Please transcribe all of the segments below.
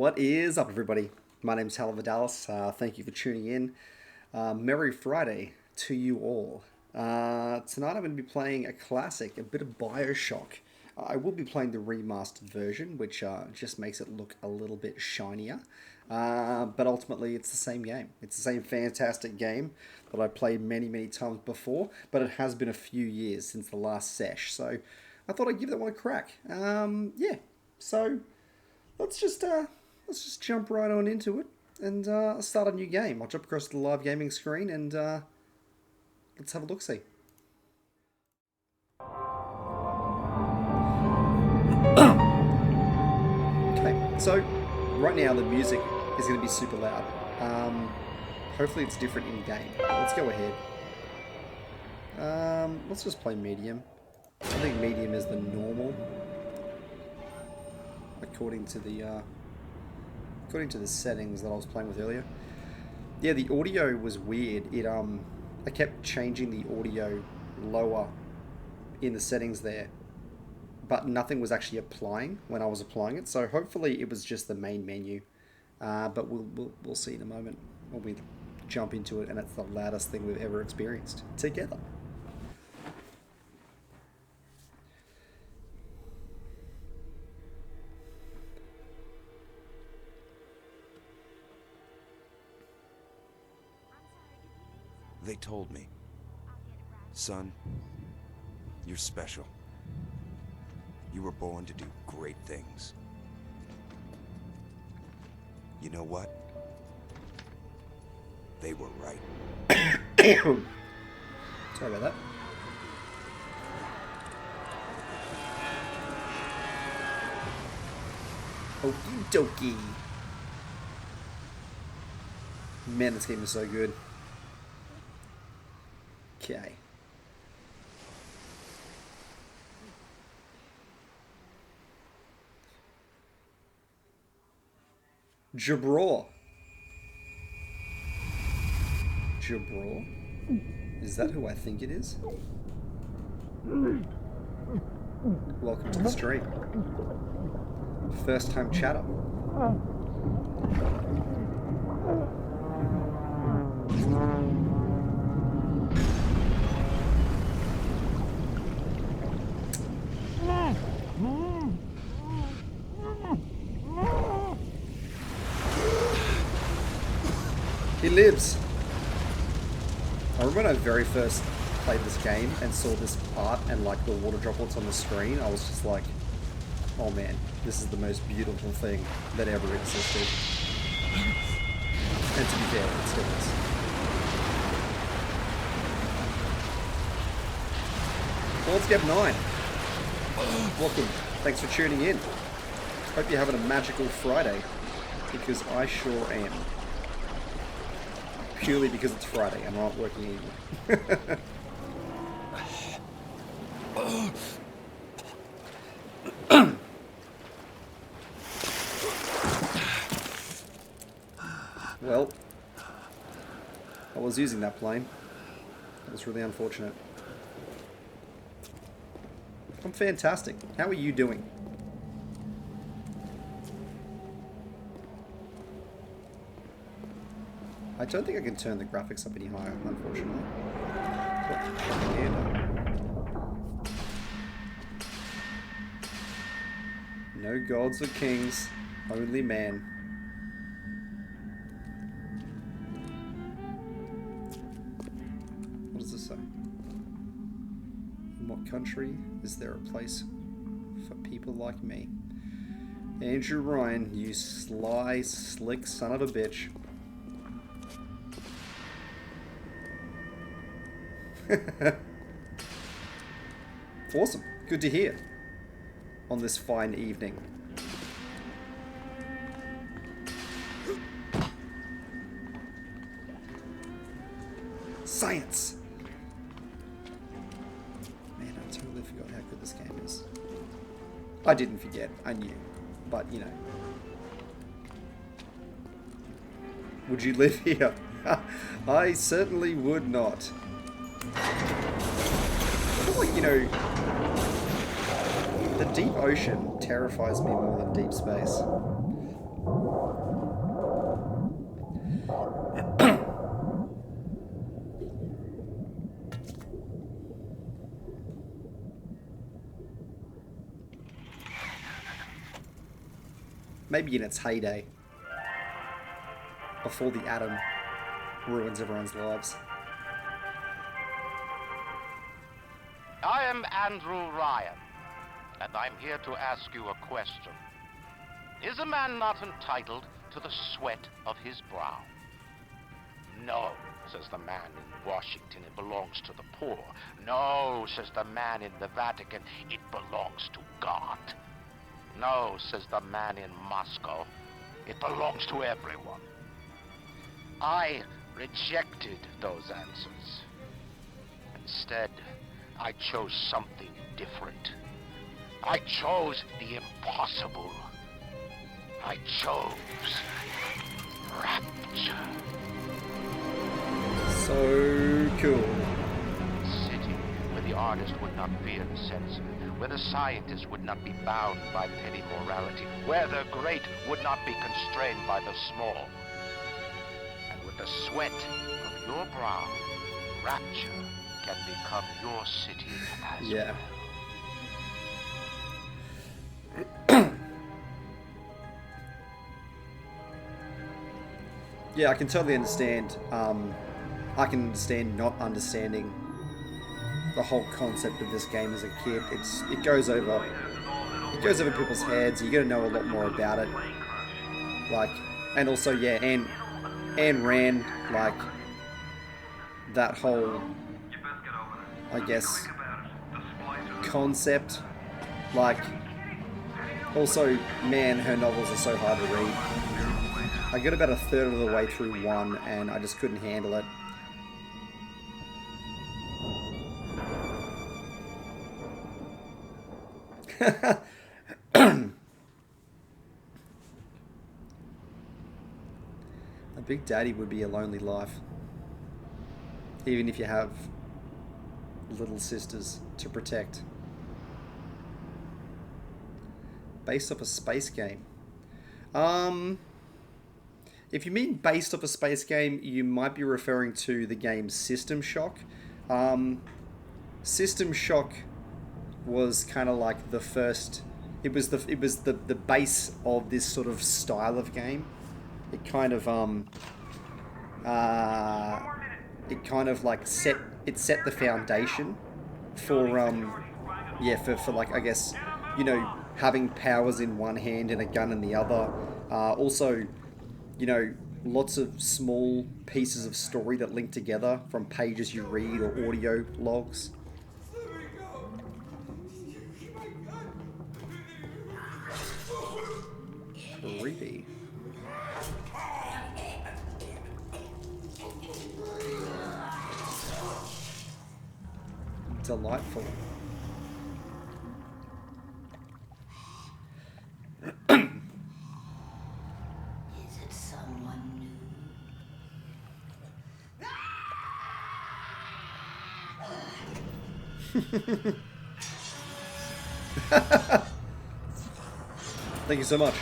What is up, everybody? My name's Dallas. Thank you for tuning in. Merry Friday to you all. Tonight I'm going to be playing a classic, a bit of Bioshock. I will be playing the remastered version, which just makes it look a little bit shinier. But ultimately, it's the same game. It's the same fantastic game that I played many, many times before, but it has been a few years since the last sesh, so I thought I'd give that one a crack. Yeah, so let's just jump right on into it and start a new game. I'll jump across the live gaming screen and let's have a look-see. Okay, so right now the music is going to be super loud. Hopefully it's different in-game. Let's go ahead. Let's just play medium. I think medium is the normal, according to the settings that I was playing with earlier. Yeah, the audio was weird. I kept changing the audio lower in the settings there, but nothing was actually applying when I was applying it. So hopefully it was just the main menu. But we'll see in a moment when we jump into it, and it's the loudest thing we've ever experienced together. They told me, son, you're special. You were born to do great things. You know what? They were right. Sorry about that. Okie dokie. Man, this game is so good. Okay. Jabra. Jabra? Is that who I think it is? Welcome to the stream. First time chatter. He lives. I remember when I very first played this game and saw this part and like the water droplets on the screen, I was just like, oh man, this is the most beautiful thing that ever existed. And to be fair, it still is. Well, let's get 9. Welcome. Thanks for tuning in. Hope you're having a magical Friday, because I sure am. Purely because it's Friday and I'm not working anymore. Well, I was using that plane. It was really unfortunate. I'm fantastic. How are you doing? I don't think I can turn the graphics up any higher, unfortunately. No gods or kings, only man. What does this say? In what country is there a place for people like me? Andrew Ryan, you sly, slick son of a bitch. Awesome. Good to hear. On this fine evening. Science! Man, I totally forgot how good this game is. I didn't forget. I knew. But, you know. Would you live here? I certainly would not. I feel like, you know, the deep ocean terrifies me more than deep space. Maybe in its heyday, before the atom ruins everyone's lives. I am Andrew Ryan, and I'm here to ask you a question. Is a man not entitled to the sweat of his brow? No, says the man in Washington, it belongs to the poor. No, says the man in the Vatican, it belongs to God. No, says the man in Moscow, it belongs to everyone. I rejected those answers. Instead, I chose something different. I chose the impossible. I chose rapture. So cool. City where the artist would not fear the censor, where the scientist would not be bound by petty morality, where the great would not be constrained by the small. And with the sweat of your brow, rapture can become your city as well. Yeah, I can totally understand. I can understand not understanding the whole concept of this game as a kid. It goes over people's heads. You got to know a lot more about it. Like, and also, yeah, Ayn Rand, like that whole, I guess, concept. Like, also, man, her novels are so hard to read. I got about a third of the way through one, and I just couldn't handle it. A big daddy would be a lonely life, even if you have little sisters to protect. Based off a space game. If you mean based off a space game, you might be referring to the game System Shock. System Shock was kind of like the first. It was the base of this sort of style of game. It kind of like set the foundation for for like, I guess, you know, having powers in one hand and a gun in the other. Also, you know, lots of small pieces of story that link together from pages you read or audio logs. Creepy. Delightful. Is it someone new? Thank you so much.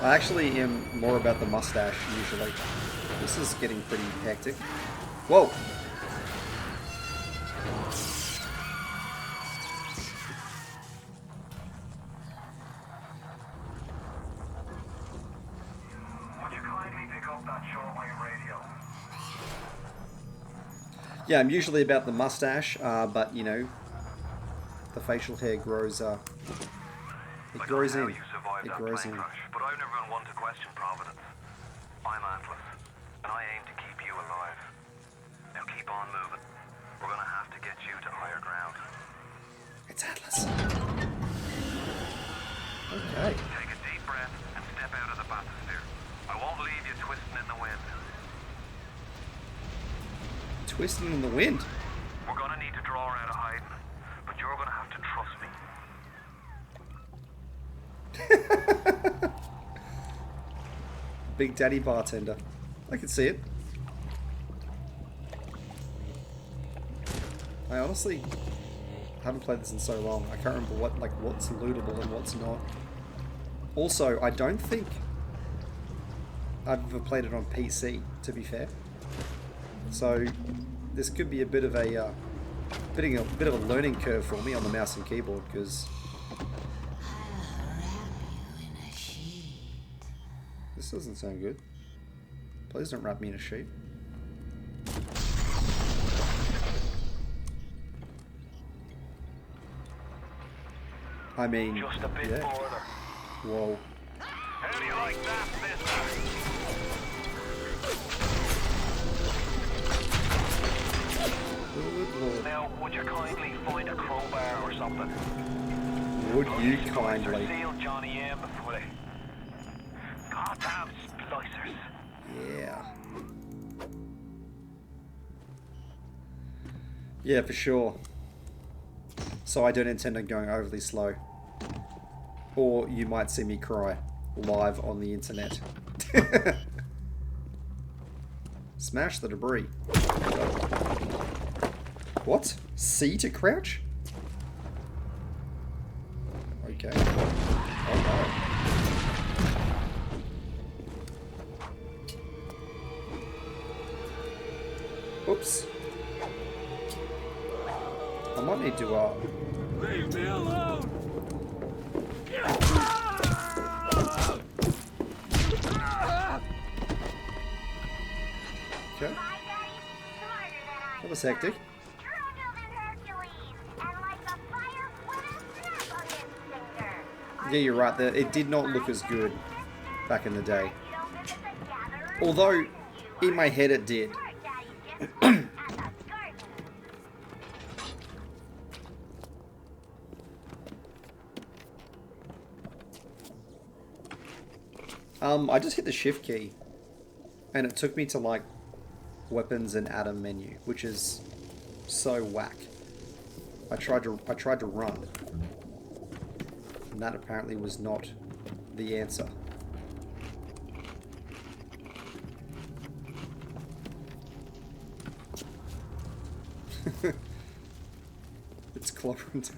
I actually am more about the mustache usually. This is getting pretty hectic. Whoa! Yeah, I'm usually about the mustache, but you know, the facial hair grows. It grows in. It grows in. But I've never been one to question Providence. I'm Atlas, and I aim to keep you alive. Now keep on moving. We're gonna have to get you to higher ground. It's Atlas. Okay. Take a deep breath and step out of the bathysphere. I won't leave you twisting in the wind. Twisting in the wind. We're gonna need to draw her out of hiding, but you're gonna have to trust me. Big Daddy bartender. I can see it. I honestly haven't played this in so long. I can't remember what's lootable and what's not. Also, I don't think I've ever played it on PC, to be fair. So this could be a bit of a bit of a learning curve for me on the mouse and keyboard, because this doesn't sound good. Please don't wrap me in a sheet. I mean, Just a bit yeah. further. Whoa. How do you like that, mister? Good Lord. Now, would you kindly find a crowbar or something? Would you These guys are kindly? sealed Johnny M before they... Goddamn splicers. Yeah. Yeah, for sure. So I don't intend on going overly slow. Or you might see me cry live on the internet. Smash the debris. What? C to crouch? Okay. Oh no. Oops. I might need to, Leave me alone! Okay. That was hectic. Yeah, you're right. It did not look as good back in the day. Although, in my head it did. I just hit the shift key and it took me to like weapons and Atom menu, which is so whack. I tried to run. And that apparently was not the answer. It's clobbering.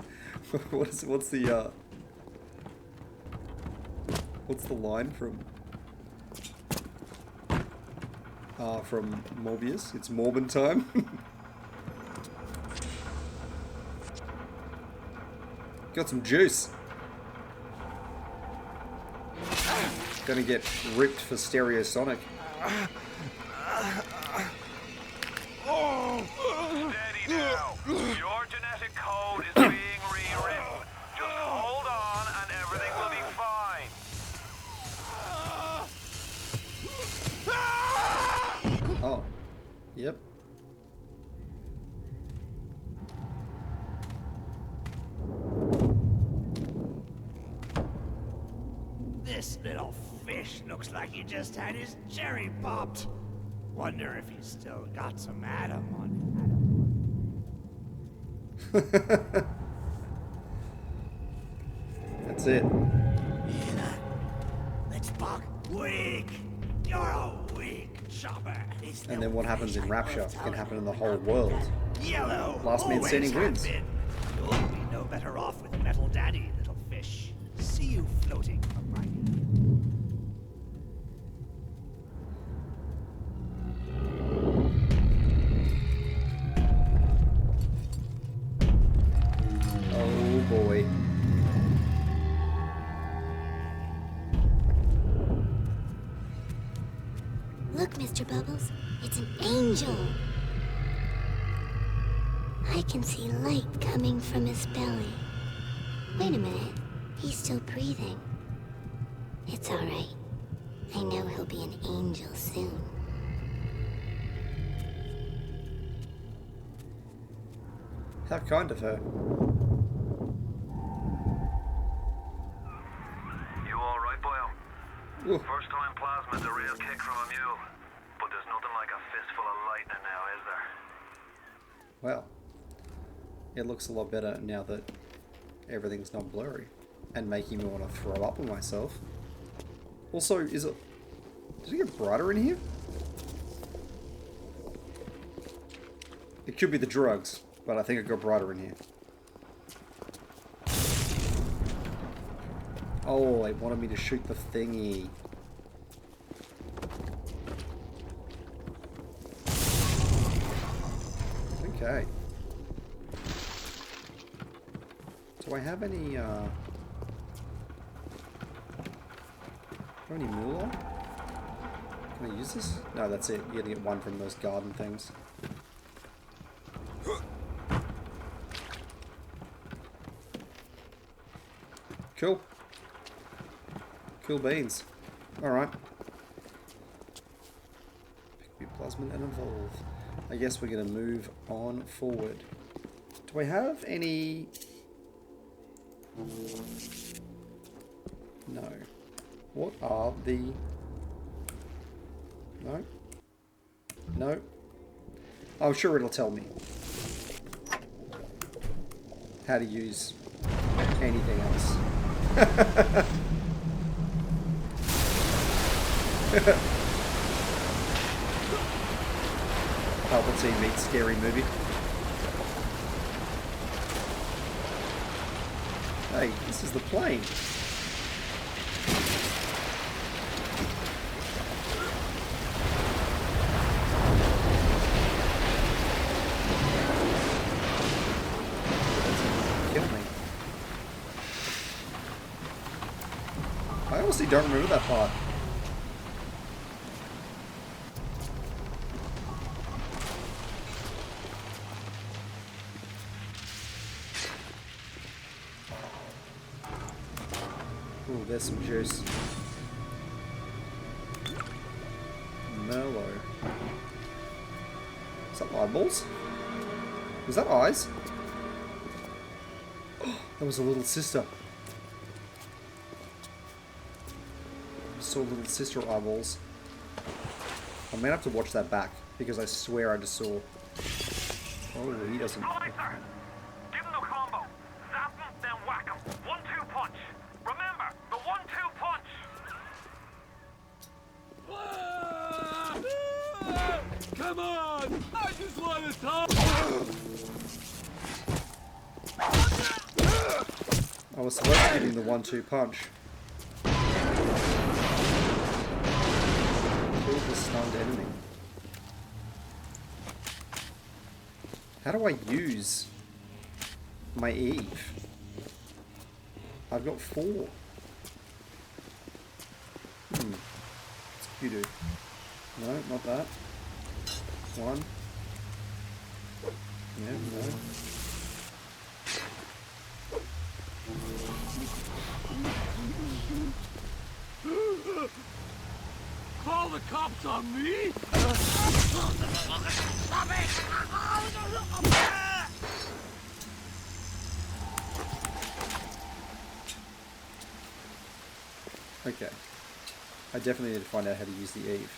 What's the line from Morbius? It's Morbin time. Got some juice. Gonna get ripped for Stereosonic. Steady now. Your genetic code is being rewritten. Just hold on and everything will be fine. Oh. Yep. This little fish looks like he just had his cherry popped. Wonder if he's still got some Atom on him. That's it. Let's buck. Weak. You're a weak chopper. And then what happens in Rapture can happen in the whole world. Yellow. Last man always standing have wins. been. You'll be no better off with Metal Daddy, little fish. See you floating upright. Oh boy. Look, Mr. Bubbles, it's an angel. I can see light coming from his belly. Wait a minute, he's still breathing. It's all right. I know he'll be an angel soon. How kind of her. You alright, boyo? Ooh. First time plasma's a real kick from a mule. But there's nothing like a fistful of lightning now, is there? Well, it looks a lot better now that everything's not blurry and making me want to throw up on myself. Also, did it get brighter in here? It could be the drugs, but I think it got brighter in here. Oh, they wanted me to shoot the thingy. Okay. Do I have any, moolah? Can I use this? No, that's it. You're gonna get one from those garden things. Cool. Cool beans. Alright. Pick up plasmid and evolve. I guess we're gonna move on forward. Do I have any... No. What are the... No? No? I'm sure it'll tell me how to use anything else. Palpatine meets Scary Movie. Hey, this is the plane. Kill me. I honestly don't remember that part. Ooh, there's some juice. Merlot. Is that eyeballs? Was that eyes? Oh, that was a little sister. Saw little sister eyeballs. I may have to watch that back because I swear I just saw. Oh, he doesn't. Slicer! Give him the combo. Zap him, then whack him. 1-2 punch. Remember, the 1-2 punch. Come on! I just want to talk! I was supposed to give him the 1-2 punch. Kill the stunned enemy. How do I use my Eve? I've got 4. What's you do? No, not that. 1. Yeah, no. Call the cops on me? Okay. I definitely need to find out how to use the Eve.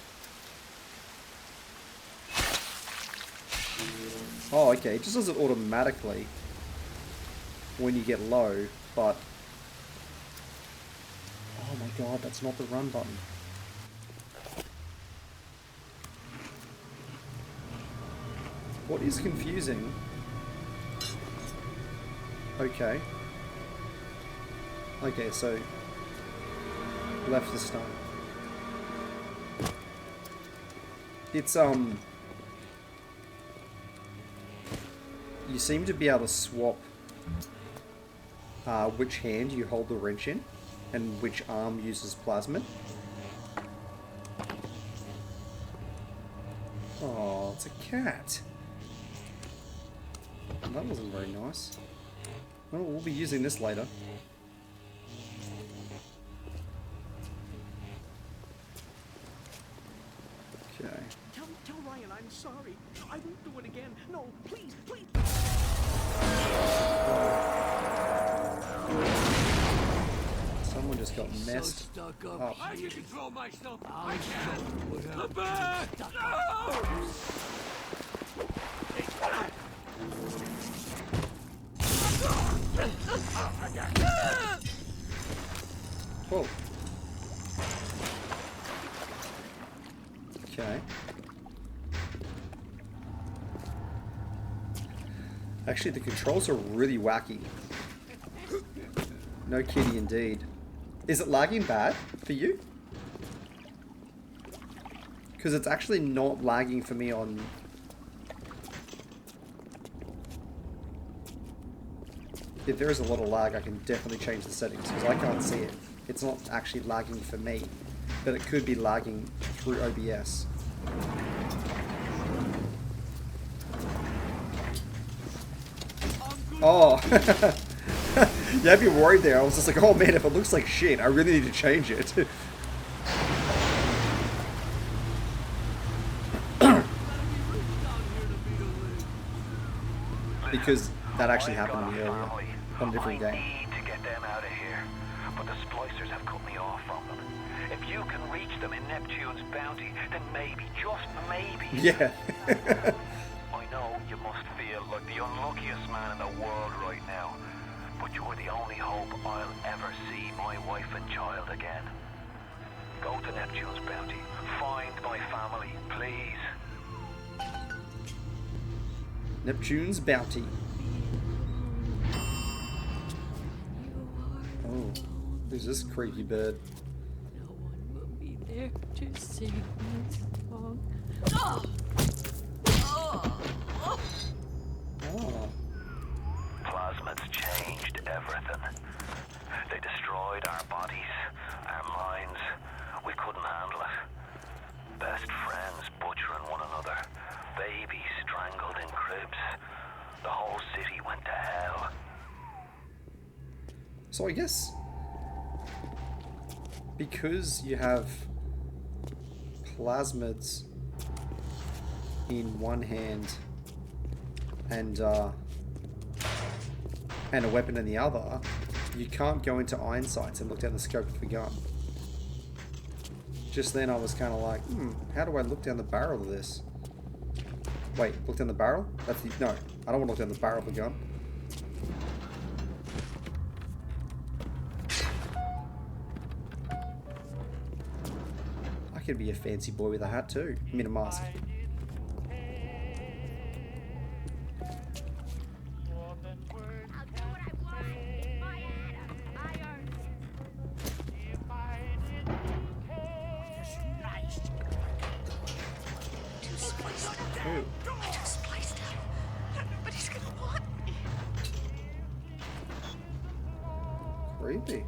Oh, okay. It just does it automatically when you get low, but... Oh my god, that's not the run button. What is confusing? Okay. Okay, so... Left the stun. It's, you seem to be able to swap which hand you hold the wrench in and which arm uses plasmid. Oh, it's a cat. That wasn't very nice. Well, we'll be using this later. Okay. Tell Ryan I'm sorry. I won't do it again. No, please, please. Someone just got messed up. I can control myself. I can. Come back! No! Whoa. Okay. Actually, the controls are really wacky. No kiddie indeed. Is it lagging bad for you? Because it's actually not lagging for me on... If there is a lot of lag, I can definitely change the settings, because I can't see it. It's not actually lagging for me, but it could be lagging through OBS. Oh! Yeah, I'd be worried there. I was just like, oh man, if it looks like shit, I really need to change it. Because that actually happened to me earlier on a different game. I need to get them out of here, but the splicers have cut me off from them. If you can reach them in Neptune's bounty, then maybe, just maybe. Yeah. I know you must feel like the unluckiest man in the world right now, but you're the only hope I'll ever see my wife and child again. Go to Neptune's bounty. Find my family, please. Neptune's bounty. Oh, who's this creepy bird? No one will be there to sing this song. Oh! Oh. Plasmids changed everything. They destroyed our bodies, our minds. We couldn't handle it. Best friends butchering one another. Babies strangled in cribs. The whole city went to hell. So I guess because you have plasmids in one hand and a weapon in the other, you can't go into iron sights and look down the scope of the gun. Just then I was kind of like, how do I look down the barrel of this? Wait, look down the barrel? That's the... No, I don't want to look down the barrel of the gun. I could be a fancy boy with a hat too. I mean a mask. Creepy.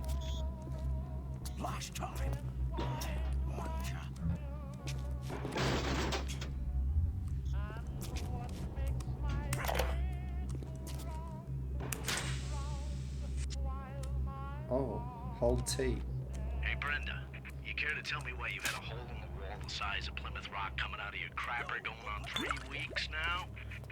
Last time. Oh, hold T. Hey, Brenda, you care to tell me why you had a hole in the wall the size of Plymouth Rock coming out of your crapper going on 3 weeks now?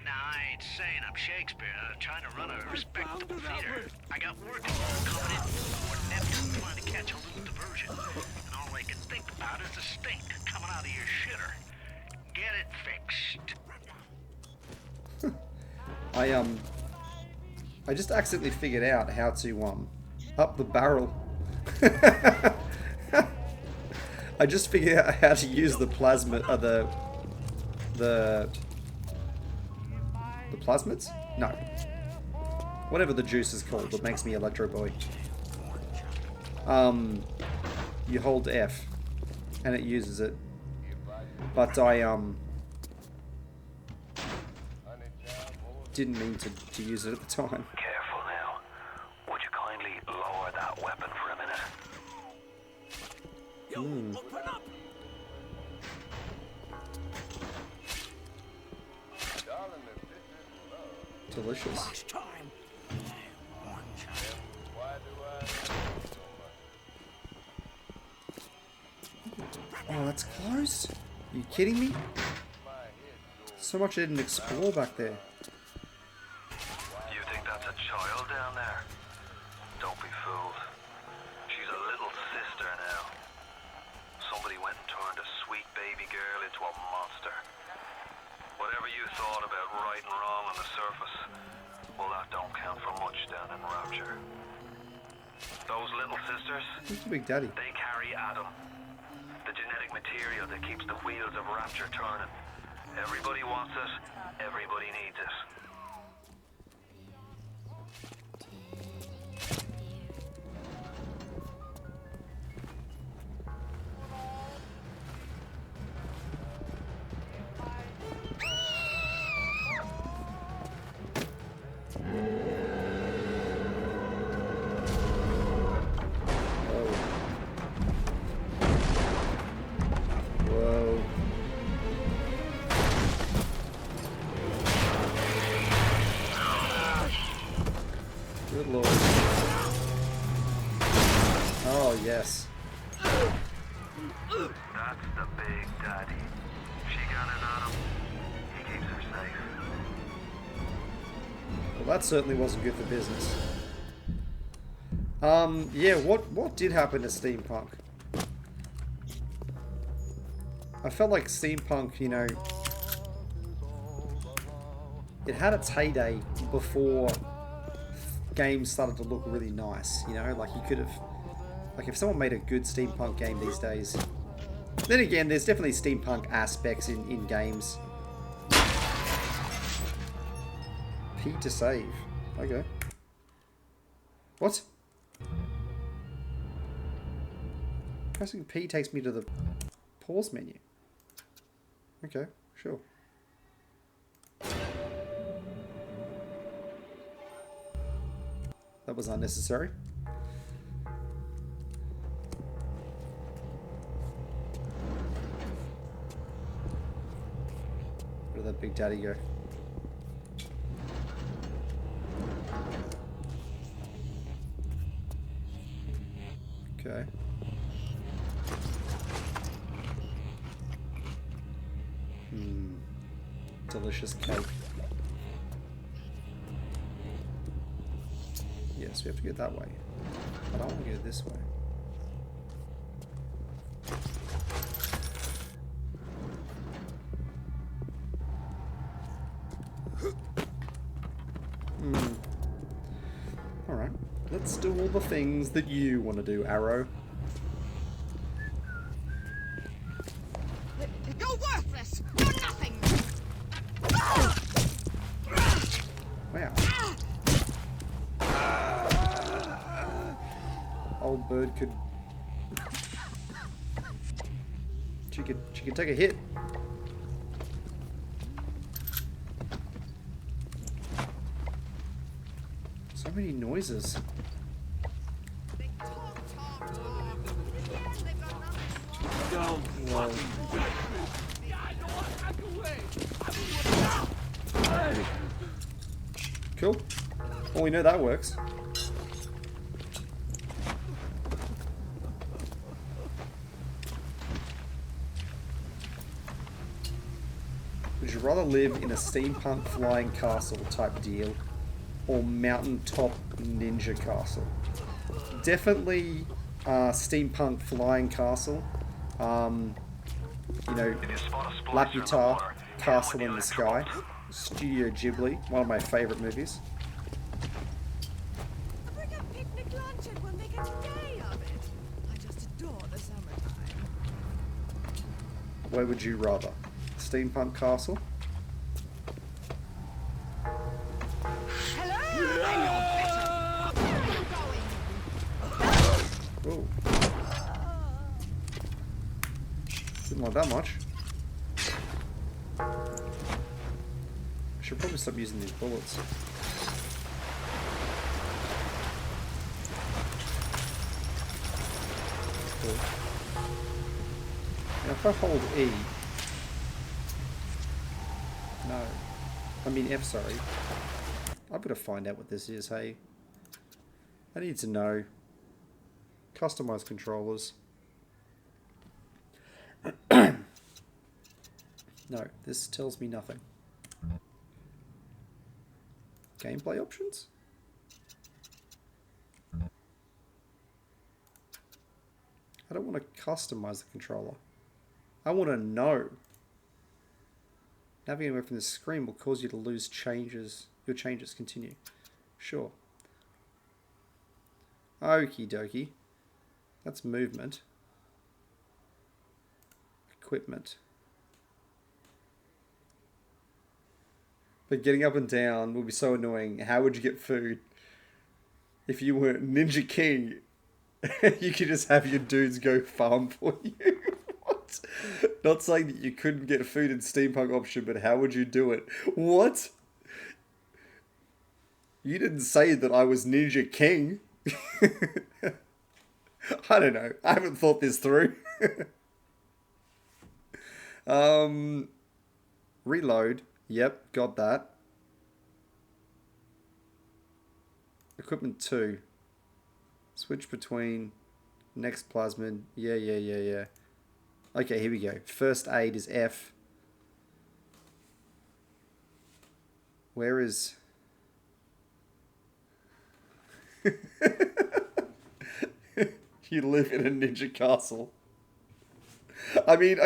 Nah, I ain't saying I'm Shakespeare. I'm trying to run a respectable theater. I got work coming in before Neptune trying to catch a little diversion. And all I can think about is the stink coming out of your shitter. Get it fixed. I just accidentally figured out how to up the barrel. I just figured out how to use the plasma, the plasmids? No. Whatever the juice is called that makes me Electro Boy. You hold F and it uses it. But I didn't mean to use it at the time. Careful now. Would you kindly lower that weapon for a minute? Open up! Delicious. Last time. Oh, that's closed? Are you kidding me? So much I didn't explore back there. You think that's a child down there? Don't be fooled. She's a little sister now. Somebody went and turned a sweet baby girl into a monster. Whatever you thought about right and wrong on the surface, well, that don't count for much down in Rapture. Those little sisters, Who's the Big Daddy? they carry Adam, the genetic material that keeps the wheels of Rapture turning. Everybody wants it, everybody needs it. Oh, yes. That's the big daddy. She gathers on him. He keeps her safe. Well, that certainly wasn't good for business. Yeah, what did happen to steampunk? I felt like steampunk, you know, it had its heyday before games started to look really nice, you know? Like, you could have... Like, if someone made a good steampunk game these days... Then again, there's definitely steampunk aspects in games. P to save. Okay. What? Pressing P takes me to the pause menu. Okay, sure. That was unnecessary. Where did that big daddy go? Okay. Delicious cake. Yes, we have to go that way. But I want to go this way. Alright. Let's do all the things that you want to do, Arrow. You're worthless! You're nothing! Wow. Old bird could... She could take a hit. So many noises. They talk. In the end, they've got nothing. Whoa. Cool. Well, we know that works. Would you rather live in a steampunk flying castle type deal or mountaintop ninja castle? Definitely steampunk flying castle. You know, Laputa Castle in the Sky. Studio Ghibli, one of my favourite movies. Bring a picnic lunch and we'll make a day of it. I just adore the summertime. Where would you rather? Steampunk castle? Hello? I know better. Ooh. Didn't like that much. I should probably stop using these bullets. Cool. Now if I hold E... No. I mean F, sorry. I've got to find out what this is, hey. I need to know. Customize controllers. No, this tells me nothing. Gameplay options? I don't want to customize the controller. I want to know. Navigating away from the screen will cause you to lose changes. Your changes continue. Sure. Okie dokie. That's movement. Equipment. But getting up and down would be so annoying. How would you get food? If you were Ninja King, you could just have your dudes go farm for you. What? Not saying that you couldn't get food in steampunk option, but how would you do it? What? You didn't say that I was Ninja King. I don't know. I haven't thought this through. Reload. Yep, got that. Equipment 2. Switch between Next plasmid. Yeah. Okay, here we go. First aid is F. Where is... You live in a ninja castle. I mean,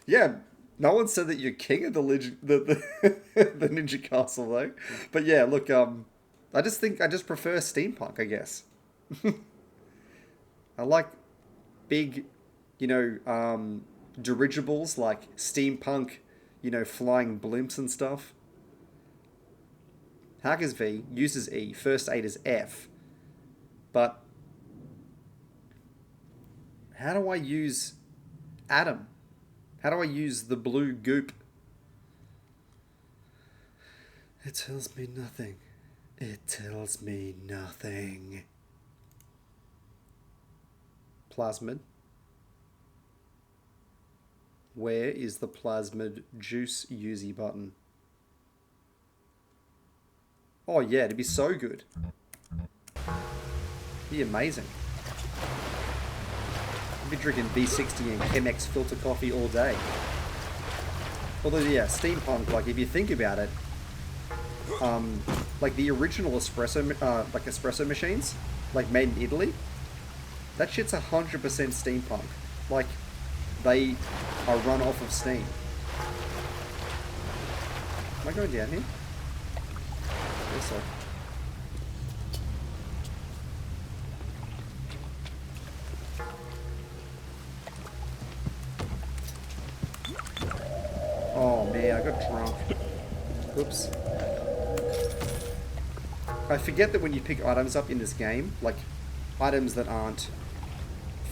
yeah, no one said that you're king of the the ninja castle though. But yeah, look, I just prefer steampunk, I guess. I like big, dirigibles like steampunk, flying blimps and stuff. Hack is V, use is E, first aid is F. But how do I use Atom? How do I use the blue goop? It tells me nothing. It tells me nothing. Plasmid. Where is the plasmid juice Uzi button? Oh yeah, it'd be so good. It'd be amazing. I'd be drinking B60 and Chemex filter coffee all day. Although yeah, steampunk, like if you think about it, like the original espresso machines, like made in Italy, that shit's 100% steampunk. Like, they are run off of steam. Am I going down here? I guess so. Oh man, I got drunk. Oops. I forget that when you pick items up in this game, like items that aren't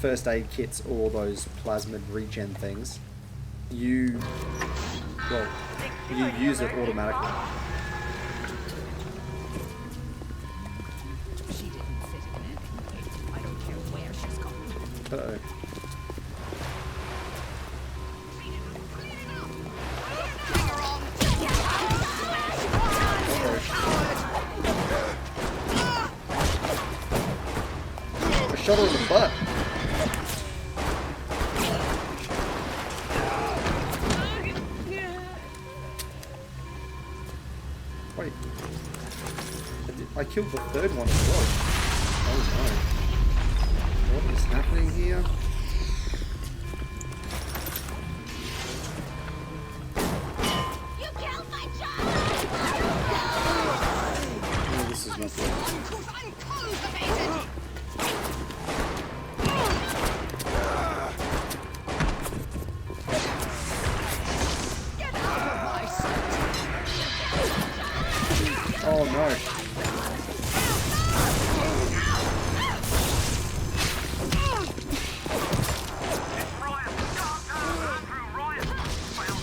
first aid kits or those plasmid regen things, you use it automatically. She didn't fit in anyway. I don't care where she's gone. Uh-oh. I shot her in the butt. Wait. I killed the third one as well. Oh no. What is happening here? You killed my child! Oh, this is not good. I'm cultivated! Get out of my sight! Oh no. Ryan, calm down, Andrew, Ryan. Well,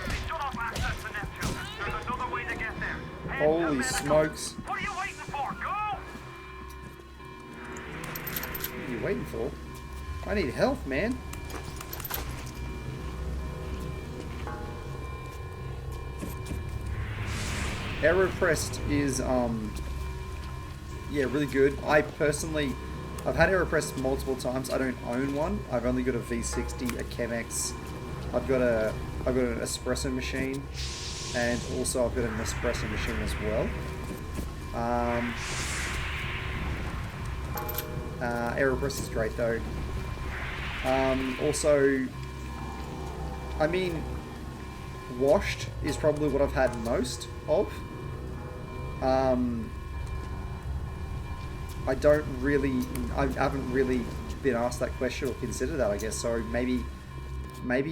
they shut off access to Neptune. There's another way to get there. Head to Holy Medical. smokes. What are you waiting for? Go! What are you waiting for? I need health, man. Aeropressed is, yeah, really good. I've had Aeropressed multiple times. I don't own one. I've only got a V60, a Chemex. I've got an espresso machine, and also I've got an espresso machine as well. Aeropress is great though. Also, I mean, washed is probably what I've had most of. I haven't really been asked that question or considered that, I guess. So maybe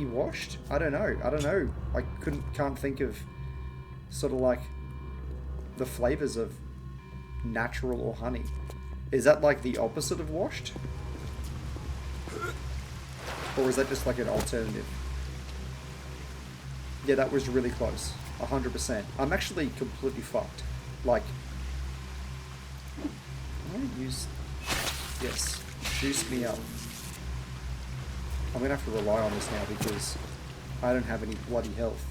washed. I don't know. I can't think of sort of like the flavors of natural or honey. Is that like the opposite of washed? Or is that just like an alternative? Yeah, that was really close. 100%. I'm actually completely fucked. Like, I want to use... Yes. Juice me up. I'm going to have to rely on this now because I don't have any bloody health.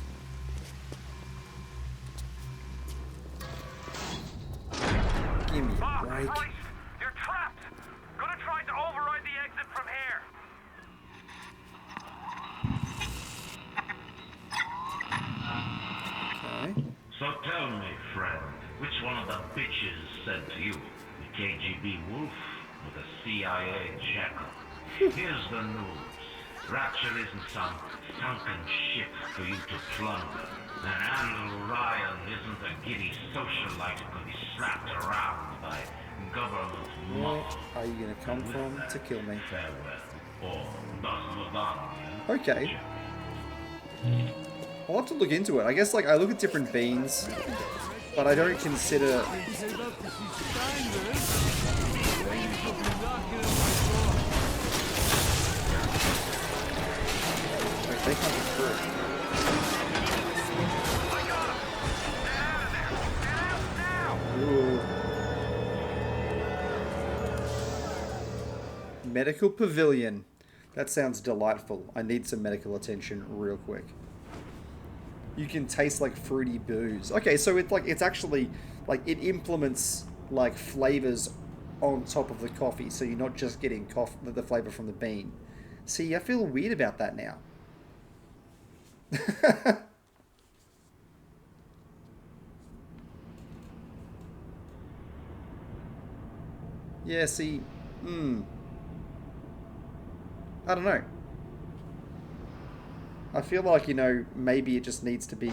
Give me a break. You're trapped. Gonna try to override you, the KGB wolf or the CIA jackal. Here's the news. Rapture isn't some sunken ship for you to plunder. And Andrew Ryan isn't a giddy socialite who can be slapped around by government muscle. Where are you going to come from to kill me? Farewell. Or Basmadanian. Okay. I'll have to look into it. I guess, like, I look at different beans, but I don't consider... Wait, they can't be through. Ooh. Medical pavilion. That sounds delightful. I need some medical attention real quick. You can taste like fruity booze. Okay, so it's actually like it implements like flavors on top of the coffee, so you're not just getting the flavor from the bean. See, I feel weird about that now. Yeah, see, I don't know. I feel like, you know, maybe it just needs to be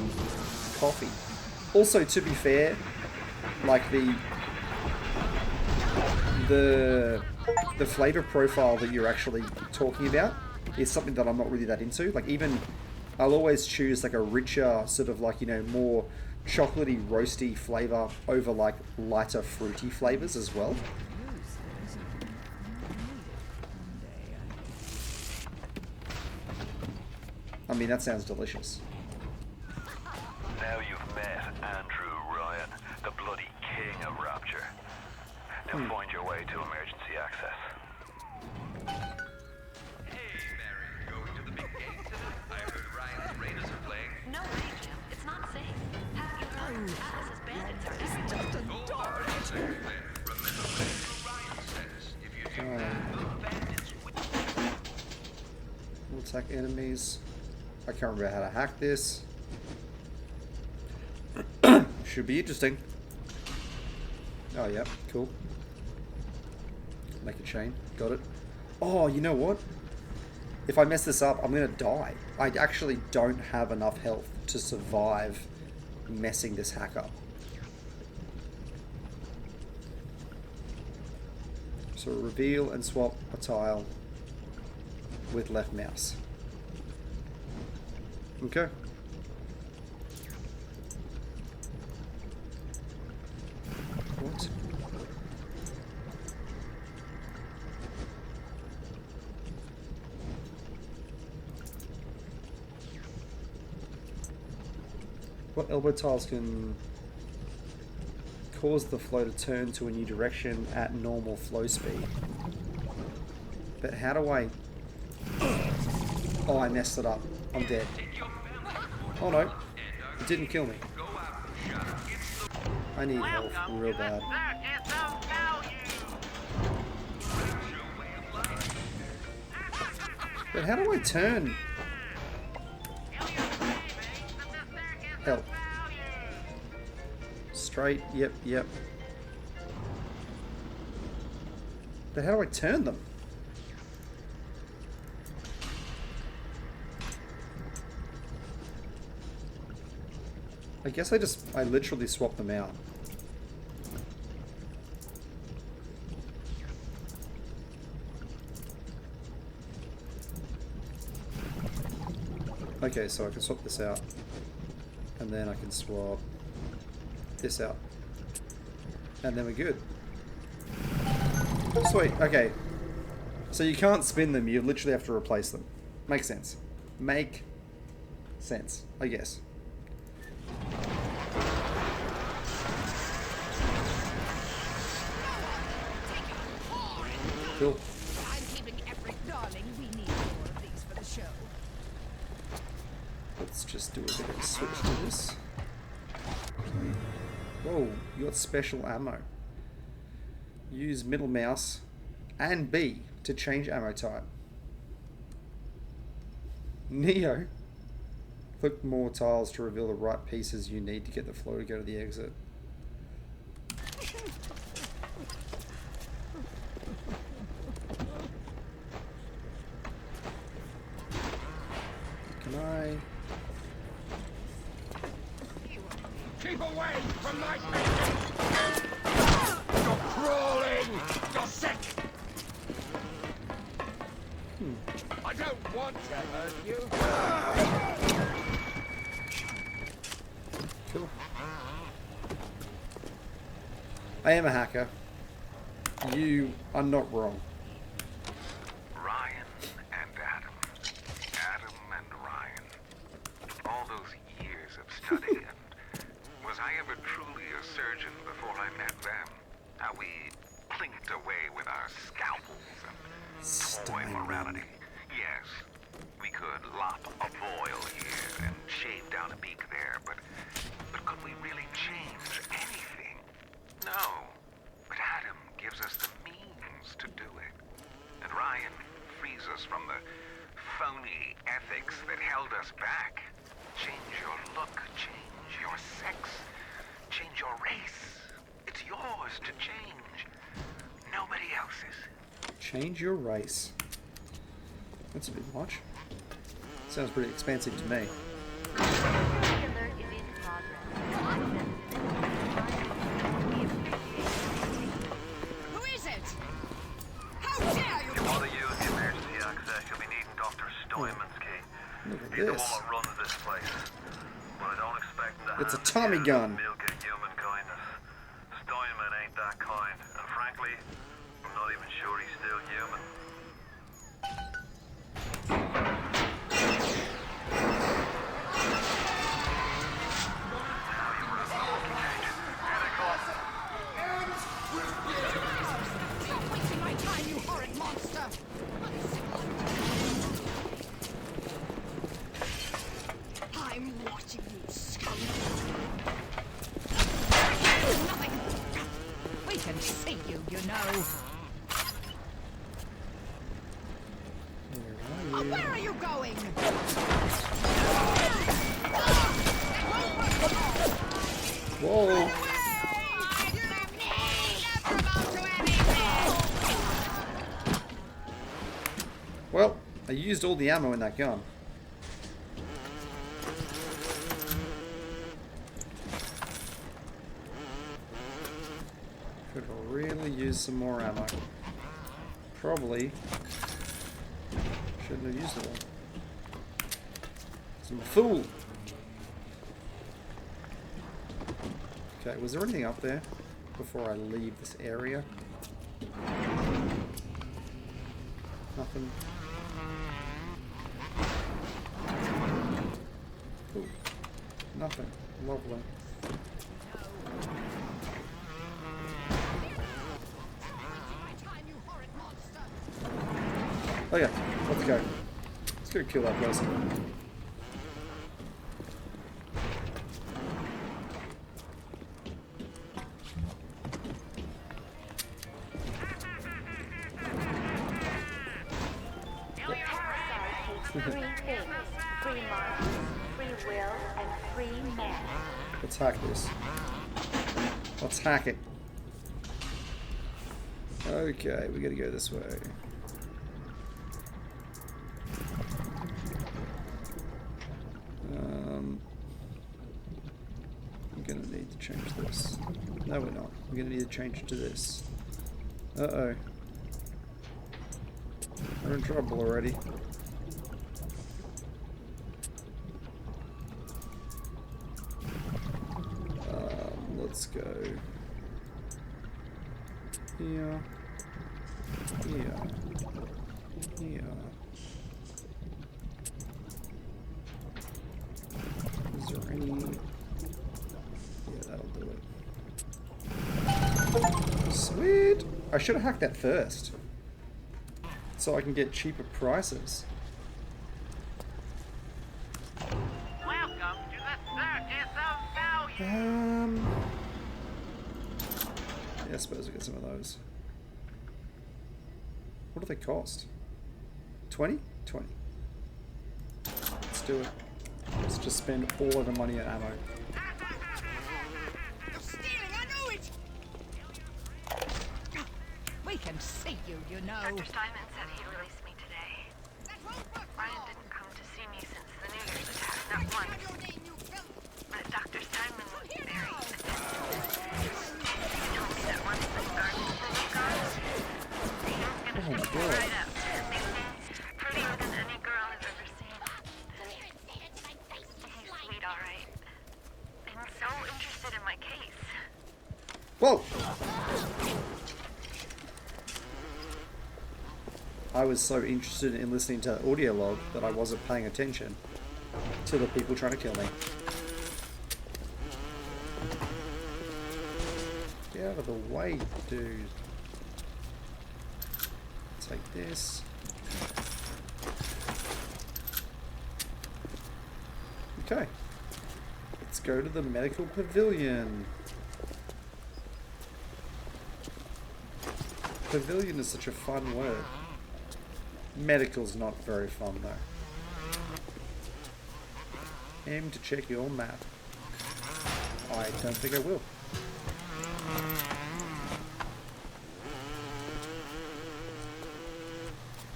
coffee. Also, to be fair, like the flavor profile that you're actually talking about is something that I'm not really that into. Like, even I'll always choose like a richer sort of like, you know, more chocolatey, roasty flavor over like lighter fruity flavors as well. I mean, that sounds delicious. Now you've met Andrew Ryan, the bloody king of Rapture. Now find your way to emergency access. Hey, Mary, going to the big game tonight? I heard Ryan's Raiders are playing. No way, Jim. It's not safe. Pack your guns. Alice's bandits are It's just a dog. Remember what Ryan says. If you do that, the bandits will... We'll attack enemies. I can't remember how to hack this. Should be interesting. Oh, yeah. Cool. Make a chain. Got it. Oh, you know what? If I mess this up, I'm going to die. I actually don't have enough health to survive messing this hack up. So reveal and swap a tile with left mouse. Okay. What? What elbow tiles can cause the flow to turn to a new direction at normal flow speed? But how do I... Oh, I messed it up. I'm dead. Oh no, it didn't kill me. I need health real bad. But how do I turn? Help. Straight, yep. But how do I turn them? I guess I literally swapped them out. Okay, so I can swap this out. And then I can swap this out. And then we're good. Sweet, okay. So you can't spin them, you literally have to replace them. Makes sense. Make sense, I guess. Cool. I'm keeping every darling. We need more of these for the show. Let's just do a bit of a switch to this. Whoa, you got special ammo. Use middle mouse and B to change ammo type. Neo. Click more tiles to reveal the right pieces you need to get the flow to go to the exit. I? Keep away from my face! You're crawling! You're sick! I don't want to hurt you. Cool. I am a hacker. You are not wrong. Ryan and Adam. Adam and Ryan. All those years of study and was I ever truly a surgeon before I met them? How we clinked away with our scalpels and toy morality. Yes, we could lop a boil here and shave down a beak there, but could we really change anything? No. But Adam gives us the means to do it. And Ryan frees us from the phony ethics that held us back. Change your look, change your sex, change your race. It's yours to change. Nobody else's. Change your race. That's a bit much. Sounds pretty expensive to me. Alert is in progress. Who is it? How dare you? If you want to use the emergency access, you'll be needing Dr. Stoyman's key. Look at He's the one this. that runs this place. But I don't expect him to It's a hand Tommy the gun. milk of human kindness. Stoyman ain't that kind, and frankly, I'm not even sure he's still human. You're wasting my time, you horrid monster! I'm watching you, scoundrel! Nothing! We can see you, you know! Oh, where are you going? Whoa! Well, I used all the ammo in that gun. Could really use some more ammo. Probably shouldn't have used it all. I'm a fool. Okay, was there anything up there before I leave this area? Nothing. Ooh, nothing. Lovely. Okay, let's go. Let's go kill that person. Three things. Free mind, free will, and free man. Let's hack this. Let's hack it. Okay, we gotta go this way. I'm gonna need to change this. No, we're not. We're gonna need to change it to this. Uh-oh. We're in trouble already. Let's go here, here, here. Is there any? Yeah, that'll do it. Sweet! I should have hacked that first, so I can get cheaper prices. Welcome to the circus of value. Yeah, I suppose I'll get some of those. What do they cost? 20? 20. Let's do it. Let's just spend all of the money on ammo. You're stealing, I know it! We can see you, you know. Dr. Steinman said he released me today. Ryan didn't come to see me since the New Right up. Prettier than any girl I've ever seen. He's sweet, all right. And so interested in my case. Whoa! I was so interested in listening to the audio log that I wasn't paying attention to the people trying to kill me. Get out of the way, dude. Take this. Okay. Let's go to the medical pavilion. Pavilion is such a fun word. Medical's not very fun though. Aim to check your map. I don't think I will.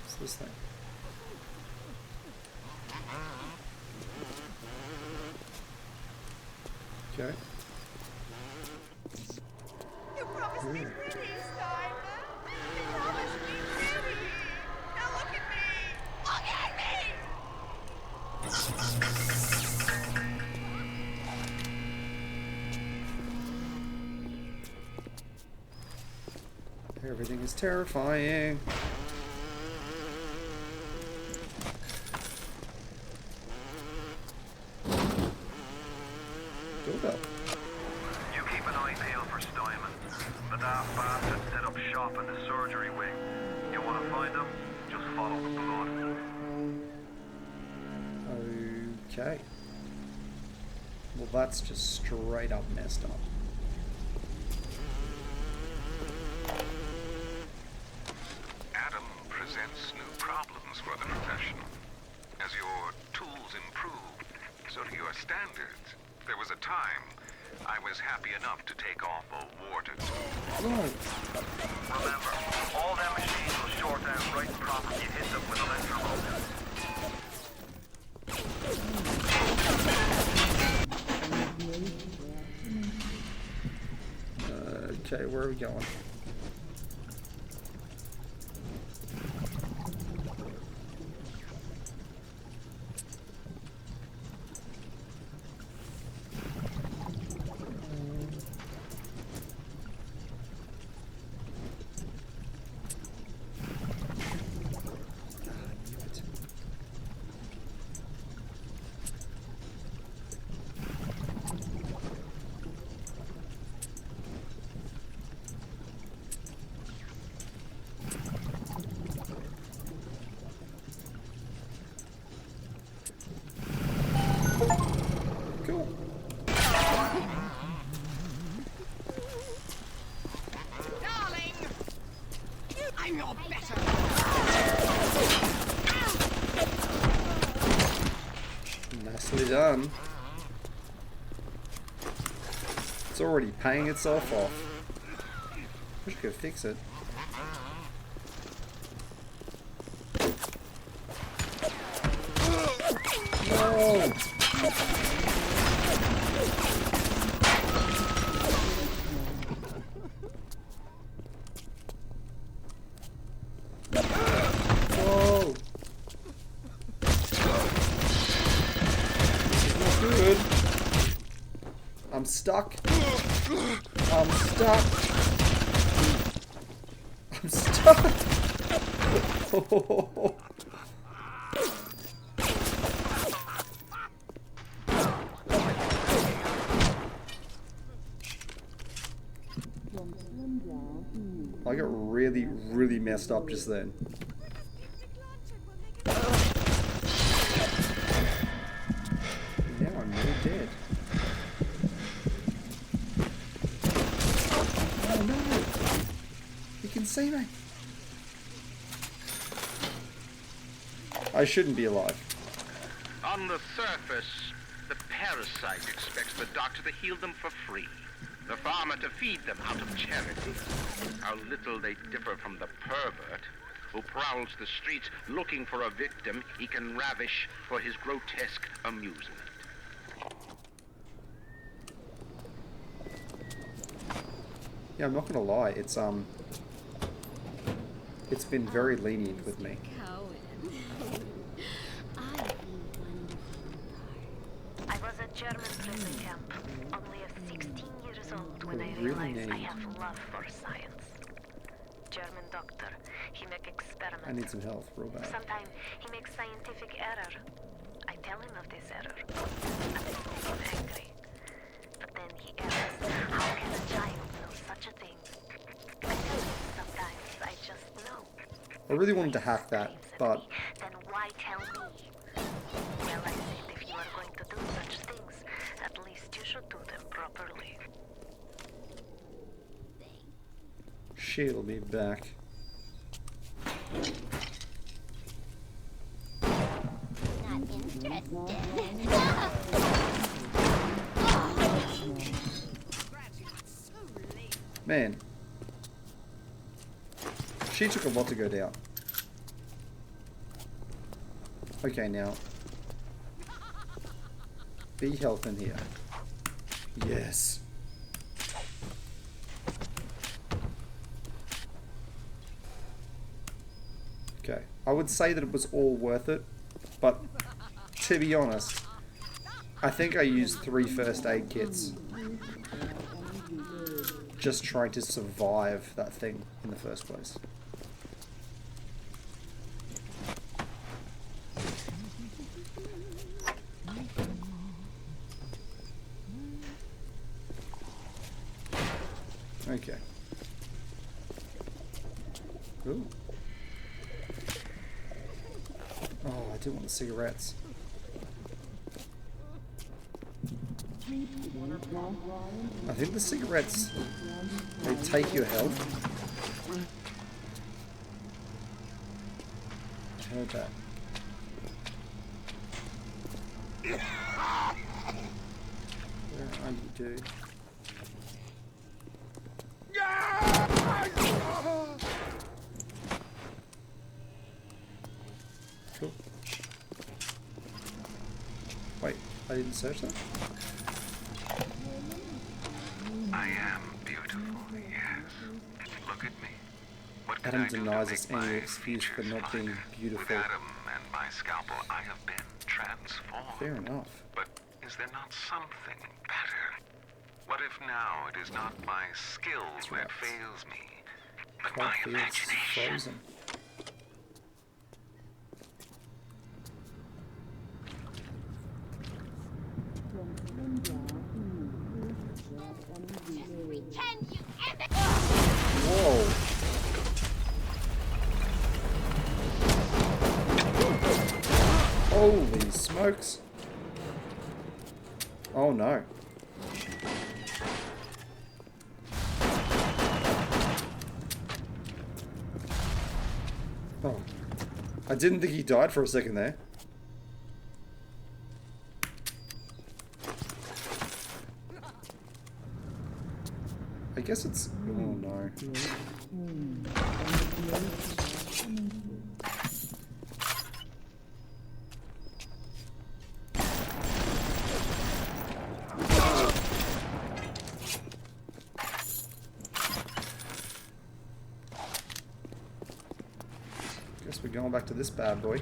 What's this thing? Okay. You promised me pretty, Simon. You promised me pretty. Now look at me. Look at me. Everything is terrifying. Doorbell. You keep an eye peeled for Steinman. The daft bastard set up shop in the surgery wing. You want to find him? Just follow the blood. Okay. Well, that's just straight up messed up. Adam presents new problems for the profession. As your tools improve, so do your standards. There was a time I was happy enough to take off a ward or two. Remember, all them machines will short out right and proper. You hit them with electromotors. Okay, where are we going? Cool. Darling. I'm your better. Nicely done. It's already paying itself off. Wish I could fix it. No! Whoa! This is not good. I'm stuck. I'm stuck. I'm stuck. I got really, really messed up just then. Now I'm really dead. Oh no! He can see me. I shouldn't be alive. On the surface, the parasite expects the doctor to heal them for free. The farmer to feed them out of charity. How little they differ from the pervert who prowls the streets looking for a victim he can ravish for his grotesque amusement. Yeah, I'm not gonna lie, it's It's been very lenient with me. I was at German prison camp, only 16 years old when I Really realized I neat. have love for science. German doctor, he make experiments. I need some health, real bad. Sometimes he makes scientific error. I tell him of this error. And it makes him angry. But then he asks, how can a child know such a thing? I tell him sometimes I just know. I really wanted to hack that, but Then why tell me? Well, I said if you are going to do such things, at least you should do them properly. she'll be back. Not interested. Man. She took a lot to go down. Okay, now. Be health in here. Yes. Okay. I would say that it was all worth it, but to be honest, I think I used 3 first aid kits just trying to survive that thing in the first place. Okay. Ooh. Oh, I do want the cigarettes. I think the cigarettes, they take your health. I heard that. Where are you, dude? Cool. Wait, I didn't search that? I am beautiful, yes. Look at me. What can Adam I do to denies make us my any excuse for features not being finer? beautiful. With Adam and my scalpel, I have been transformed. Fair enough. But is there not something better? What if now it is not my skill that fails me, but my Feels imagination? frozen. Whoa. Holy smokes. Oh no. Oh. I didn't think he died for a second there. I guess it's... Oh no. Guess we're going back to this bad boy.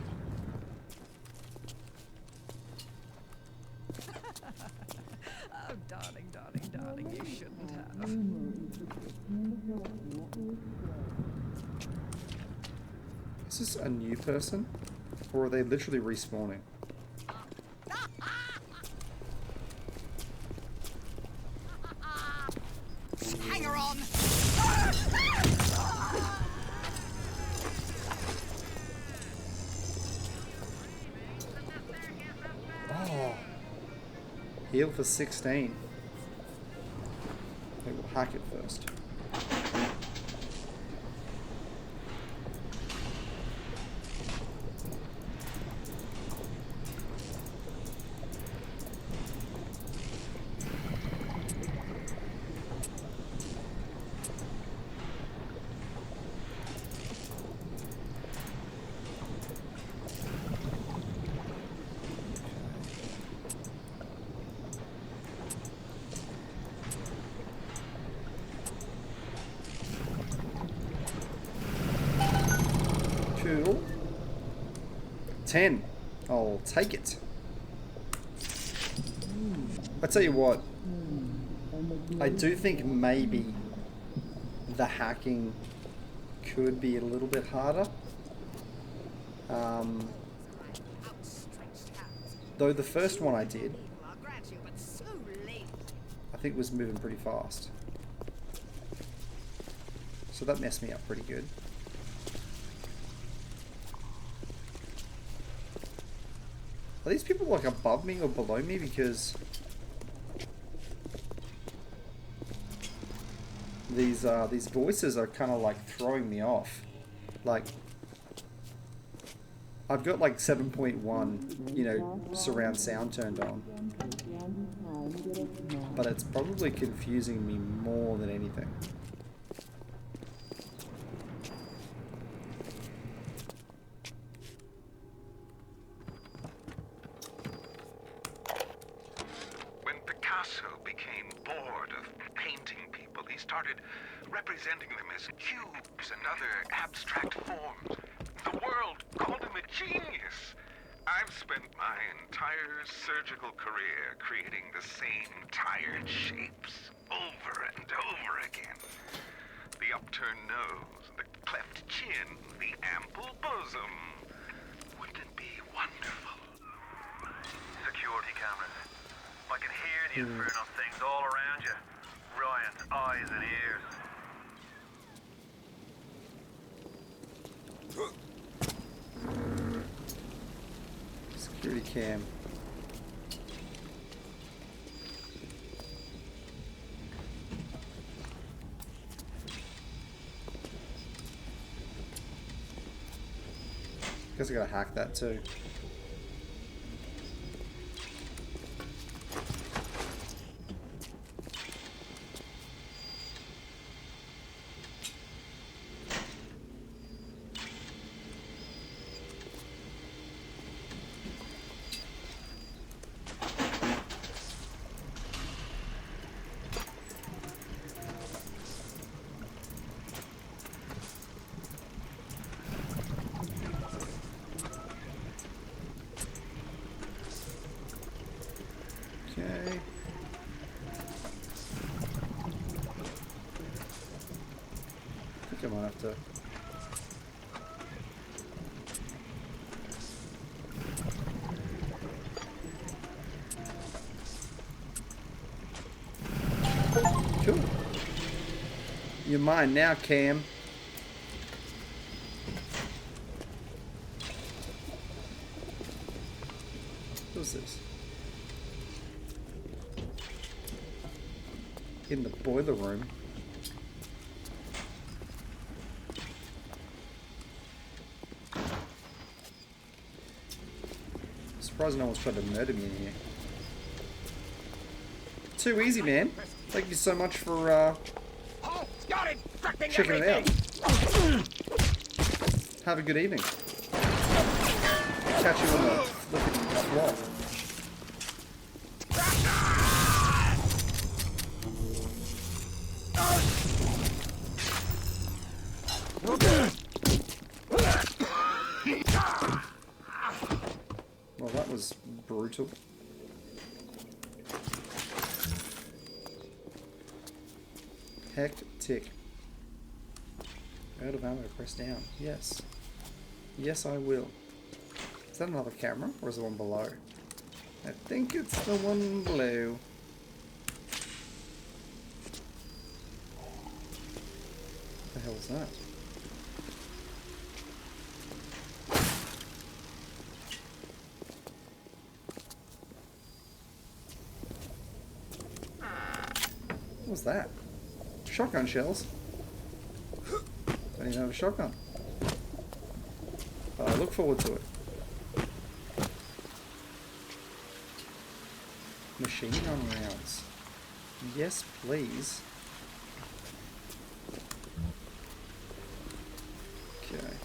Oh, darling, darling, darling, you shouldn't have. Is this a new person? Or are they literally respawning? Hang her on! Oh. Heal for 16. Okay, we'll hack it first. Cool. 10. I'll take it. I tell you what, I do think maybe the hacking could be a little bit harder. Though the first one I did, I think was moving pretty fast. So that messed me up pretty good. Are these people like above me or below me? Because these voices are kind of like throwing me off. Like, I've got like 7.1, you know, surround sound turned on. But it's probably confusing me more than anything. When Picasso became bored of painting people, he started representing them as cubes and other abstract forms. The world called him a genius. I've spent my entire surgical career creating the same tired shapes over and over again. The upturned nose, the cleft chin, the ample bosom. Wouldn't it be wonderful? Security cameras. I can hear the infernal things all around you. Ryan's eyes and ears. Security cam. Guess I gotta hack that too. Okay. I think I might have to. Cool. You're mine now, Cam. What's this? In the boiler room. Surprised no one's tried to murder me in here. Too easy, man. Thank you so much for checking it out. Have a good evening. Catch you on the flipping swap. Well, that was brutal. Hectic. Out of ammo, press down. Yes. Yes, I will. Is that another camera, or is it one below? I think it's the one below. What the hell is that? What was that? Shotgun shells? I don't even have a shotgun. But I look forward to it. Machine gun rounds. Yes, please. Okay.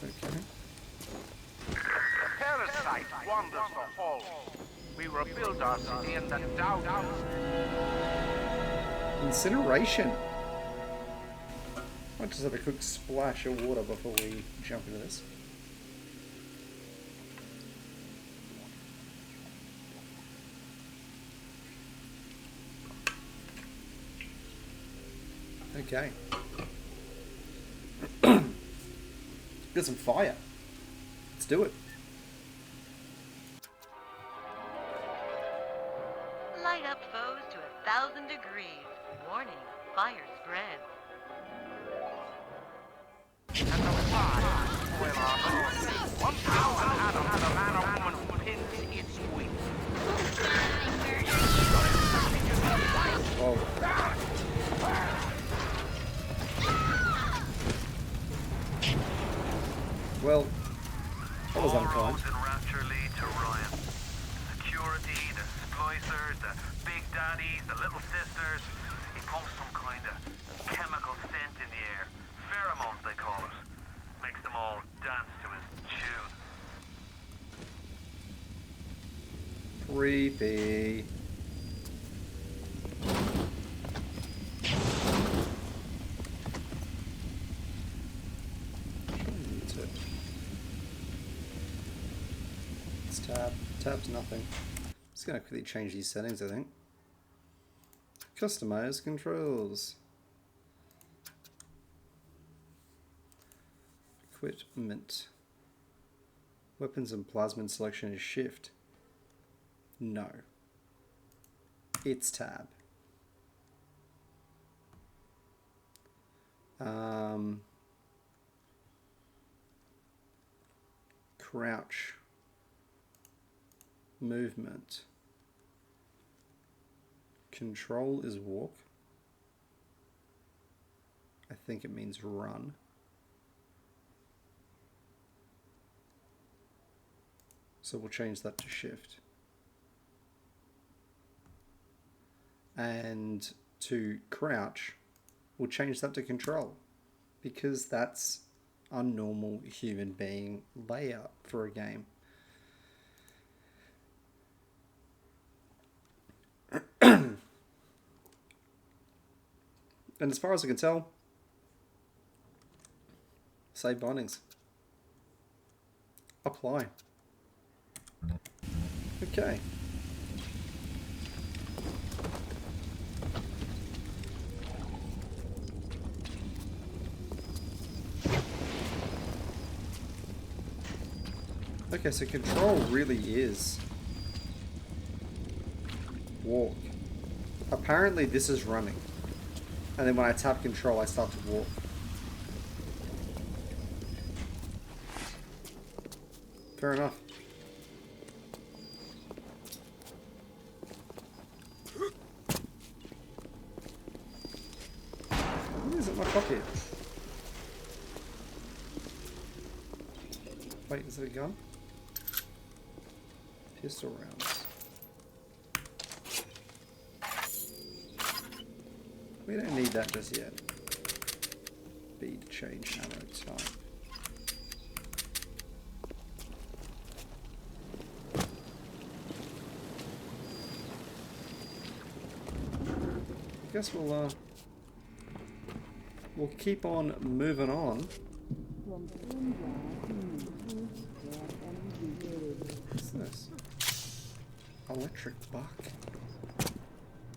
Okay. Parasite wanders the halls. We rebuild our city in the downlands. Incineration. Might just have a quick splash of water before we jump into this. Okay. Got some fire. Let's do it. Light up foes to 1,000 degrees. Warning, fire spreads. Oh. Well, that was unkind. Roads in Rapture lead to Ryan. Security, the splicers, the big daddies, the little sisters. He pumps some kind of chemical scent in the air. Pheromones, they call it. Makes them all dance to his tune. Creepy. Let's tab. Tab's nothing. Just gonna quickly change these settings, I think. Customize controls. Equipment. Weapons and plasmid selection is shift. No. It's tab. Crouch. Movement. Control is walk. I think it means run. So we'll change that to shift. And to crouch, we'll change that to control, because that's a normal human being layout for a game. And as far as I can tell, save bindings. Apply. Okay. Okay, so control really is walk. Apparently this is running. And then when I tap control, I start to walk. Fair enough. What is it in my pocket? Wait, is it a gun? Pistol rounds. We don't need that just yet. Bead change ammo type. I guess we'll keep on moving on. What's this? Electric buck.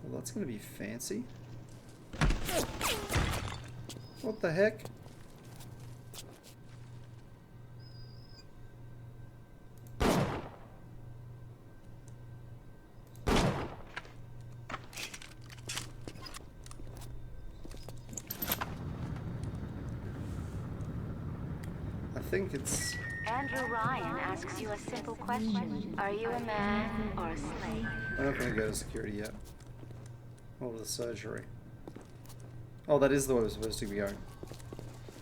Well, that's gonna be fancy. What the heck? I think it's... Andrew Ryan asks you a simple question. Are you a man or a slave? I'm not going to go to security yet. Or to the surgery. Oh, that is the way we're supposed to be going.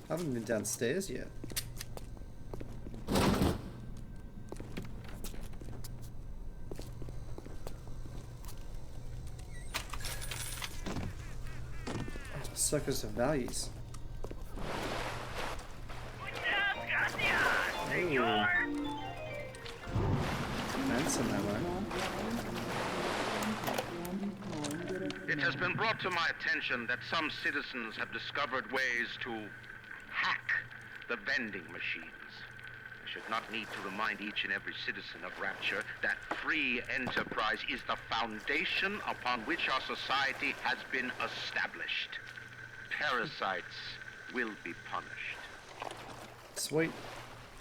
I haven't been downstairs yet. Circus of Values. Ooh. And some ammo. It has been brought to my attention that some citizens have discovered ways to hack the vending machines. I should not need to remind each and every citizen of Rapture that free enterprise is the foundation upon which our society has been established. Parasites will be punished. Sweet.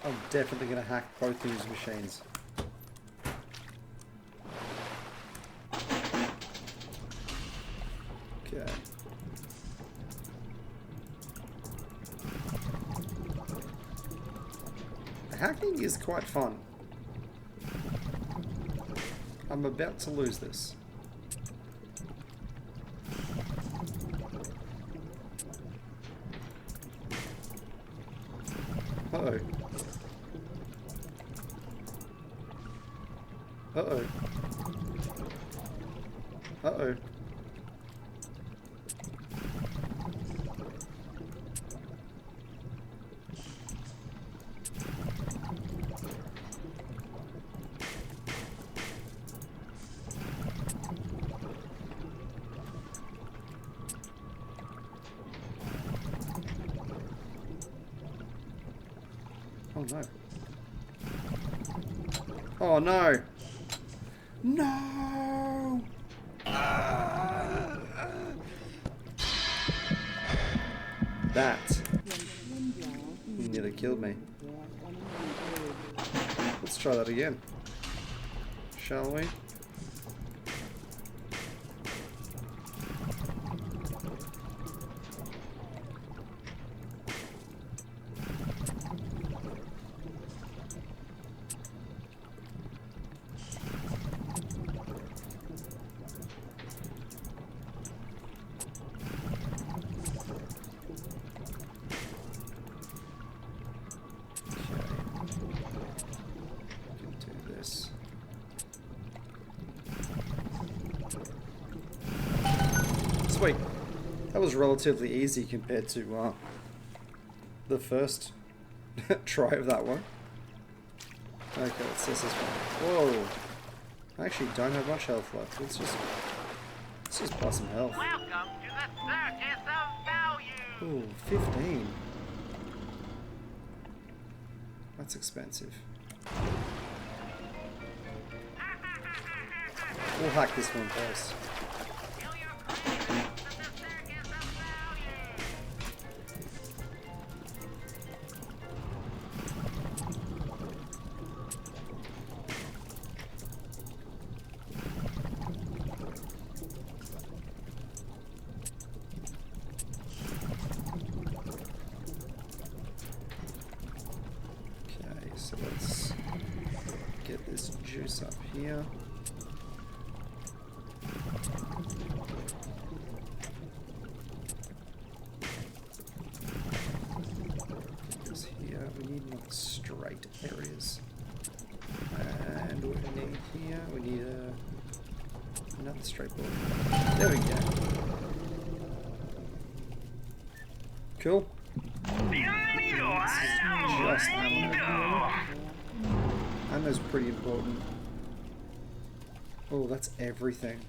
I'm definitely going to hack both these machines. Okay. Hacking is quite fun. I'm about to lose this. Uh-oh. Uh-oh. Uh-oh. Oh no. Oh no! No! That nearly killed me. Let's try that again. Shall we? Sweet. That was relatively easy compared to the first try of that one. Okay, let's test this one. Whoa. I actually don't have much health left. Let's just buy some health. Welcome to the circus of value. Ooh, 15. That's expensive. We'll hack this one first. So let's get this juice up here. Get this here. We need more straight areas. And what we need here, we need another straight board. There we go. Cool. Just ammo. Ammo's pretty important. Oh, that's everything.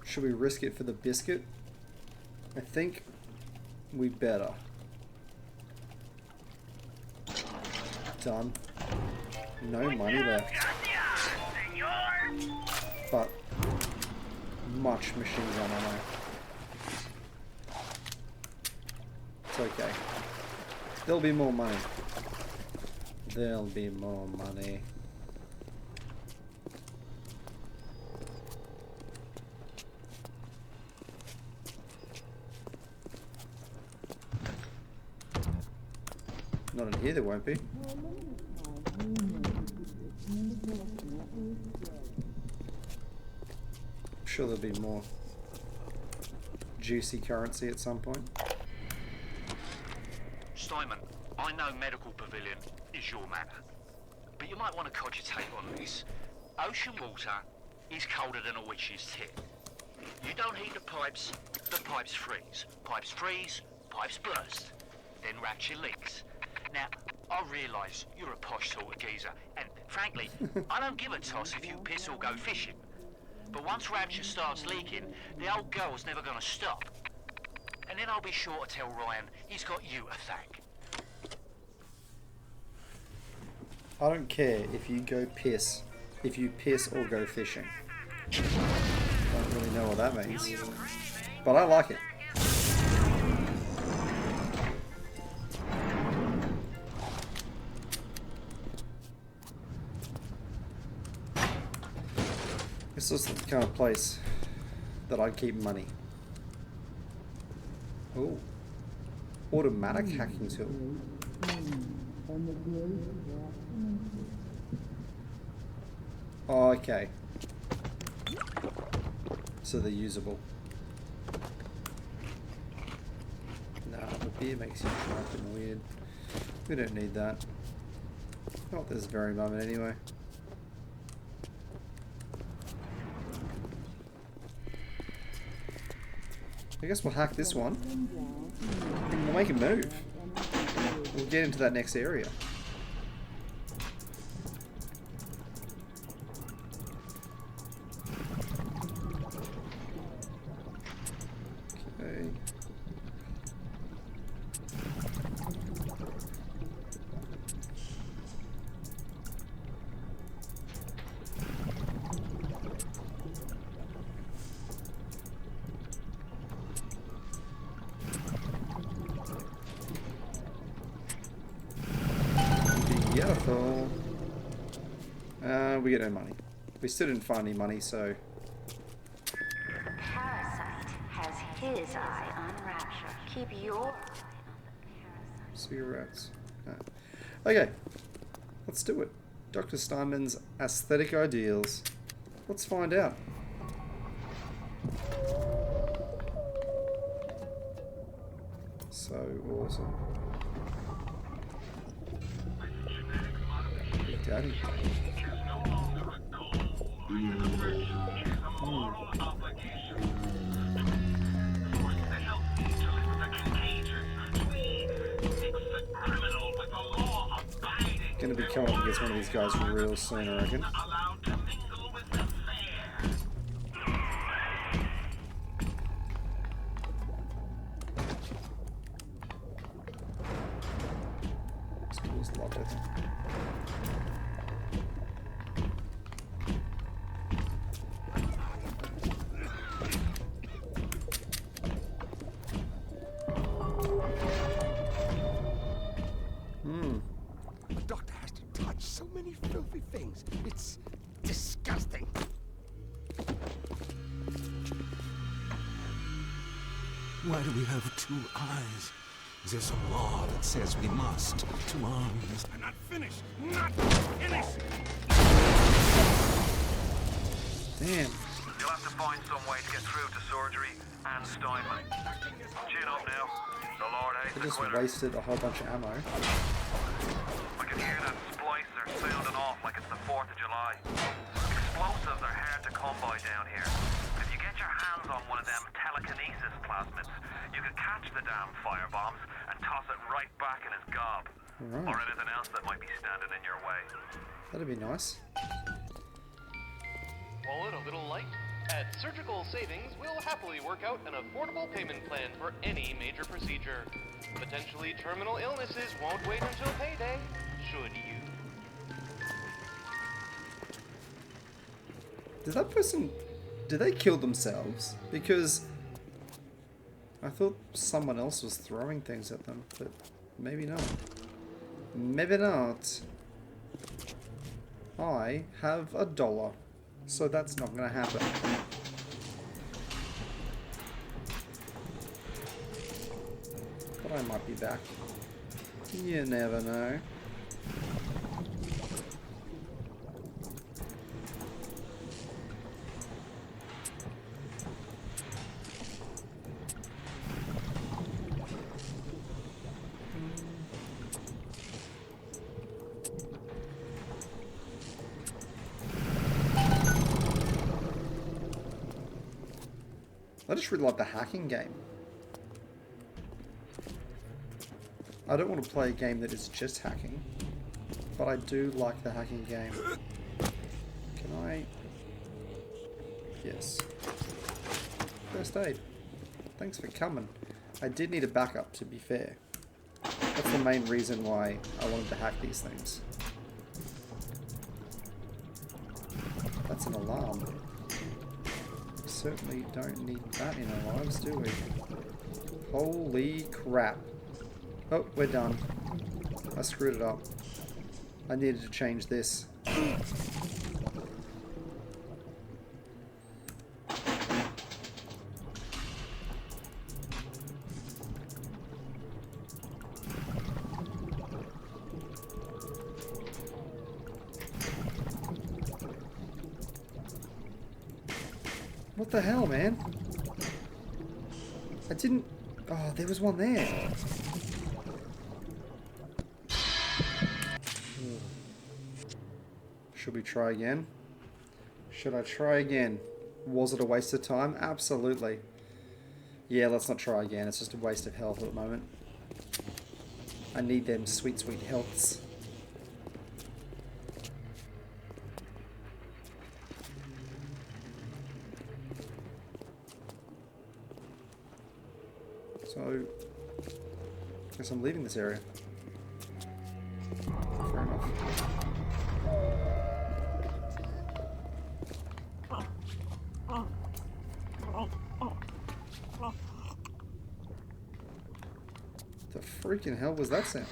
Should we risk it for the biscuit? I think we better. Done. No money left. But much machine gun ammo. It's okay. There'll be more money. There'll be more money. Not in here, there won't be. I'm sure there'll be more juicy currency at some point. Simon, I know Medical Pavilion is your matter, but you might want to cogitate on this. Ocean water is colder than a witch's tit. You don't heat the pipes freeze. Pipes freeze, pipes burst. Then Rapture leaks. Now, I realise you're a posh sort of geezer, and frankly, I don't give a toss if you piss or go fishing. But once Rapture starts leaking, the old girl's never gonna stop. And then I'll be sure to tell Ryan he's got you to thank. I don't care if you go piss. If you piss or go fishing. Don't really know what that means. But I like it. This is the kind of place that I'd keep money. Oh. Automatic hacking tool. Oh, okay. So they're usable. Nah, the beer makes you sharp and weird. We don't need that. Not at this very moment anyway. I guess we'll hack this one. And we'll make a move. We'll get into that next area. Okay. Beautiful. We get no money. We still didn't find any money, so... Parasite has his eye on Rapture. Keep your eye on the parasite. Cigarettes. Okay. Let's do it. Dr. Steinman's aesthetic ideals. Let's find out. So awesome. Big Daddy. Gonna be coming up against one of these guys real soon, I reckon. School's locked, I think. The doctor has to touch so many filthy things. It's disgusting. Why do we have two eyes? There's a law that says we must. Two arms. I'm not finished. Not finished. Damn. You'll have to find some way to get through to surgery and Steinman. Chin up now. The Lord hates I a just quitter. wasted a whole bunch of ammo. I can hear that splicer sounding off like it's the 4th of July. Explosives are hard to come by down here. If you get your hands on one of them telekinesis plasmids, you can catch the damn firebombs and toss it right back in his gob. Alright. Or anything else that might be standing in your way. That'd be nice. Wallet a little light? At Surgical Savings, we'll happily work out an affordable payment plan for any major procedure. Potentially terminal illnesses won't wait until payday, should you? Did that person... Did they kill themselves? Because... I thought someone else was throwing things at them, but maybe not. Maybe not. I have $1. So that's not gonna happen. But I might be back. You never know. I just really like the hacking game. I don't want to play a game that is just hacking, but I do like the hacking game. Can I... Yes. First aid. Thanks for coming. I did need a backup, to be fair. That's the main reason why I wanted to hack these things. That's an alarm. We certainly don't need that in our lives, do we? Holy crap. Oh, we're done. I screwed it up. I needed to change this. What the hell, man? I didn't... Oh, there was one there. Should we try again? Should I try again? Was it a waste of time? Absolutely. Yeah, let's not try again. It's just a waste of health at the moment. I need them sweet, sweet healths. So, I guess I'm leaving this area. Fair enough. The freaking hell was that sound?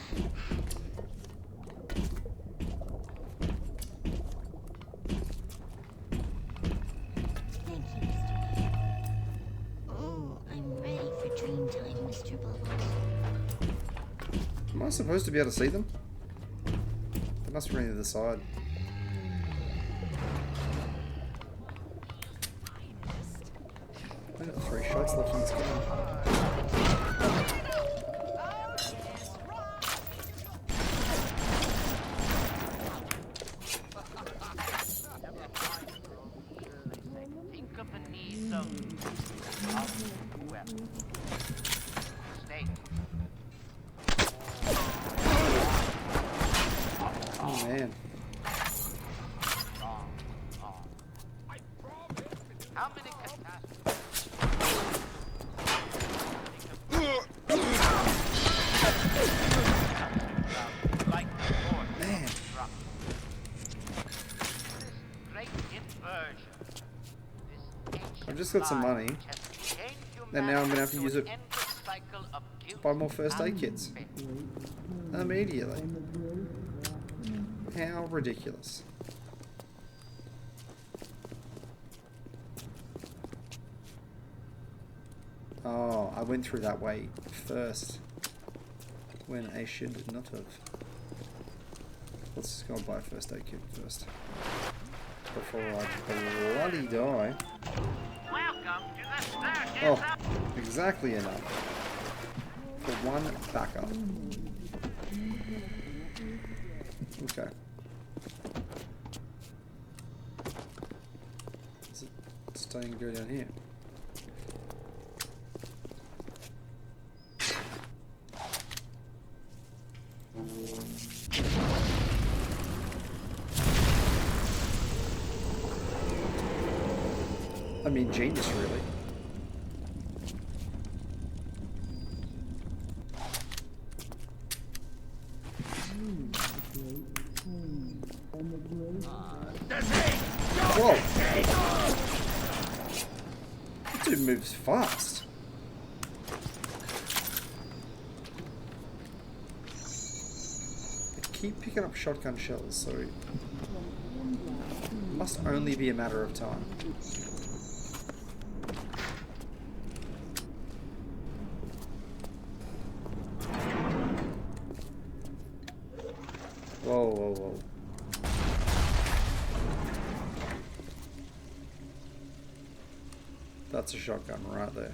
Am I supposed to be able to see them? They must be on the other side. I've got 3 shots left in this game. Think of the needs of weapon. Snake. Oh man. How many catastrophes? Man. Great inversion. I've just got some money. And now I'm going to have to use it to buy more first aid kits. Immediately. How ridiculous. Oh, I went through that way first. When I should not have. Let's just go and buy a first aid kit first. Before I bloody die. Oh, exactly enough. For one backup. Okay. Is it staying to go down here? I mean, genius, really. Whoa! That dude moves fast. I keep picking up shotgun shells, so it must only be a matter of time. Whoa, whoa, whoa. That's a shotgun right there.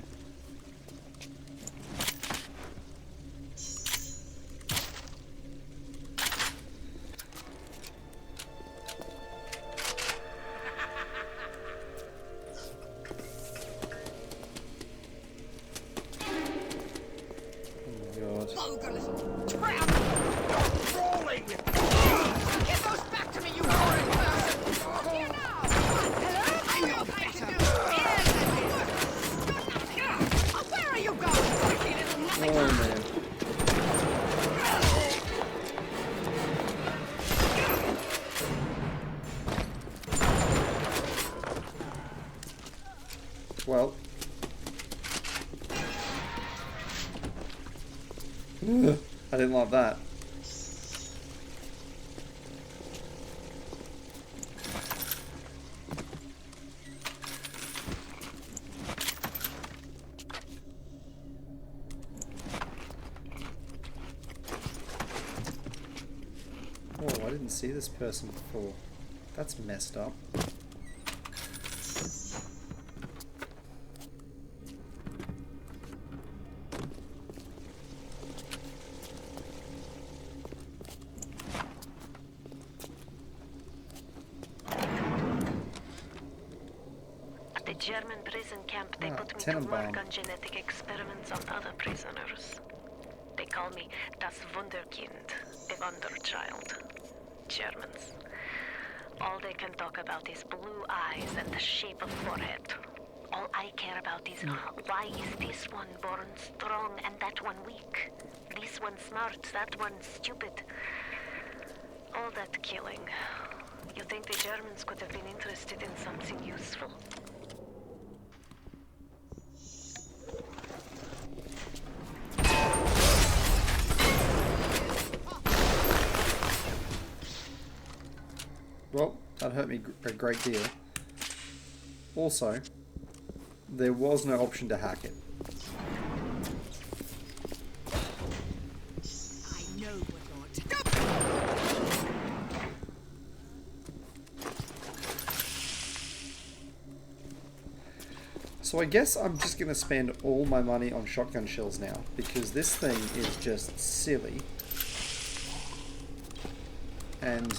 Oh man. Well. I didn't like that. Oh, I didn't see this person before. That's messed up. At the German prison camp, they put me to work on genetic experiments on other prisoners. They call me das Wunderkind, a wonder child. Germans. All they can talk about is blue eyes and the shape of forehead. All I care about is why is this one born strong and that one weak? This one smart, that one stupid. All that killing. You think the Germans could have been interested in something useful? Well, that hurt me a great deal. Also, there was no option to hack it. I know what not. So I guess I'm just going to spend all my money on shotgun shells now, because this thing is just silly. And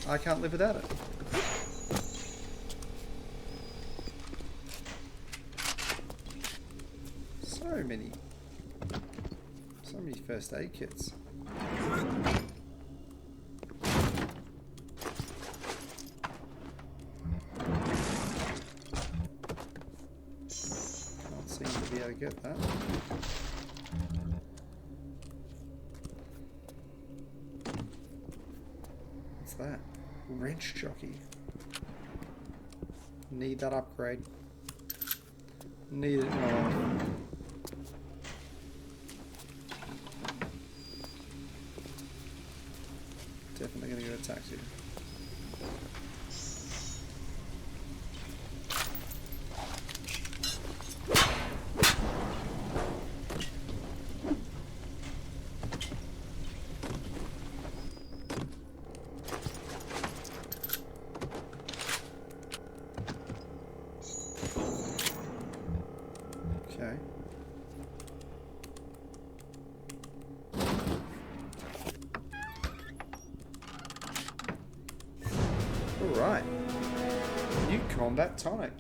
I can't live without it. So many first aid kits. Can't seem to be able to get that. What's that? Wrench jockey. Need that upgrade. Need it more. Definitely gonna go to taxi. Okay. Alright. New combat tonic.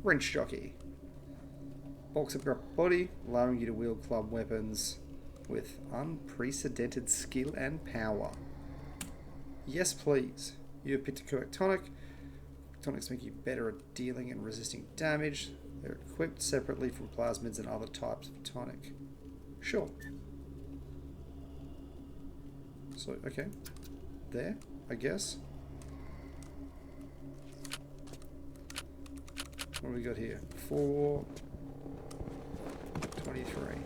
Wrench jockey. Bulks up your body, allowing you to wield club weapons with unprecedented skill and power. Yes, please. You have picked a correct tonic. Tonics make you better at dealing and resisting damage. They're equipped separately from plasmids and other types of tonic. Sure. So, okay. There, I guess. What do we got here? 423.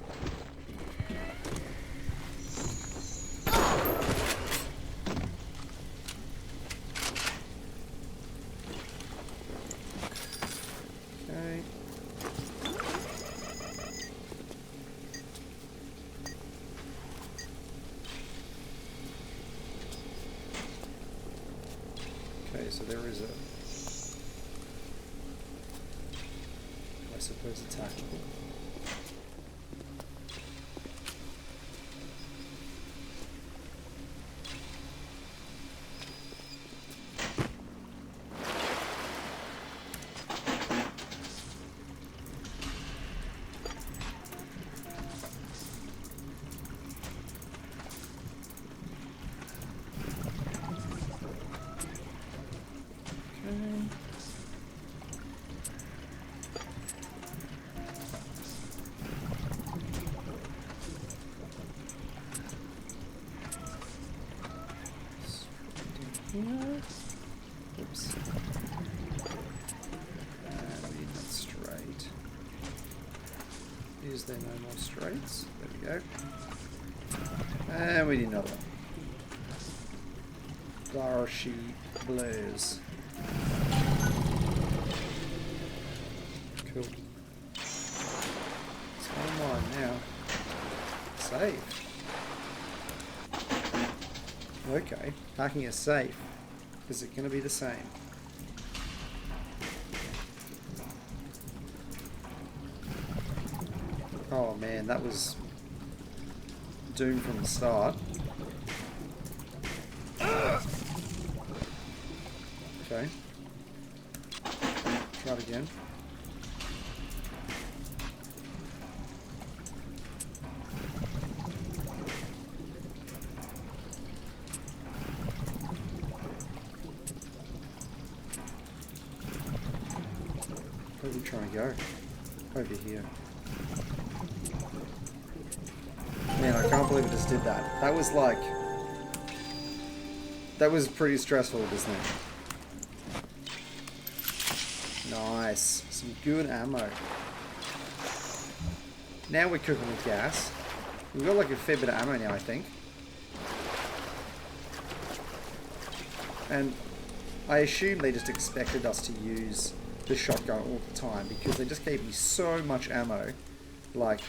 Okay. Okay, so there is a, I suppose, a tactical. Oops. And we need that straight. Is there no more straights? There we go. And we need another one. Darcy Blaze. Cool. It's online now. Save. Okay, hacking a safe. Is it going to be the same? Oh man, that was doomed from the start. Okay. Try it again. Where are we trying to go? Over here. Man, I can't believe I just did that. That was like... That was pretty stressful, isn't it? Nice. Some good ammo. Now we're cooking with gas. We've got like a fair bit of ammo now, I think. And I assume they just expected us to use the shotgun all the time because they just gave me so much ammo. Like...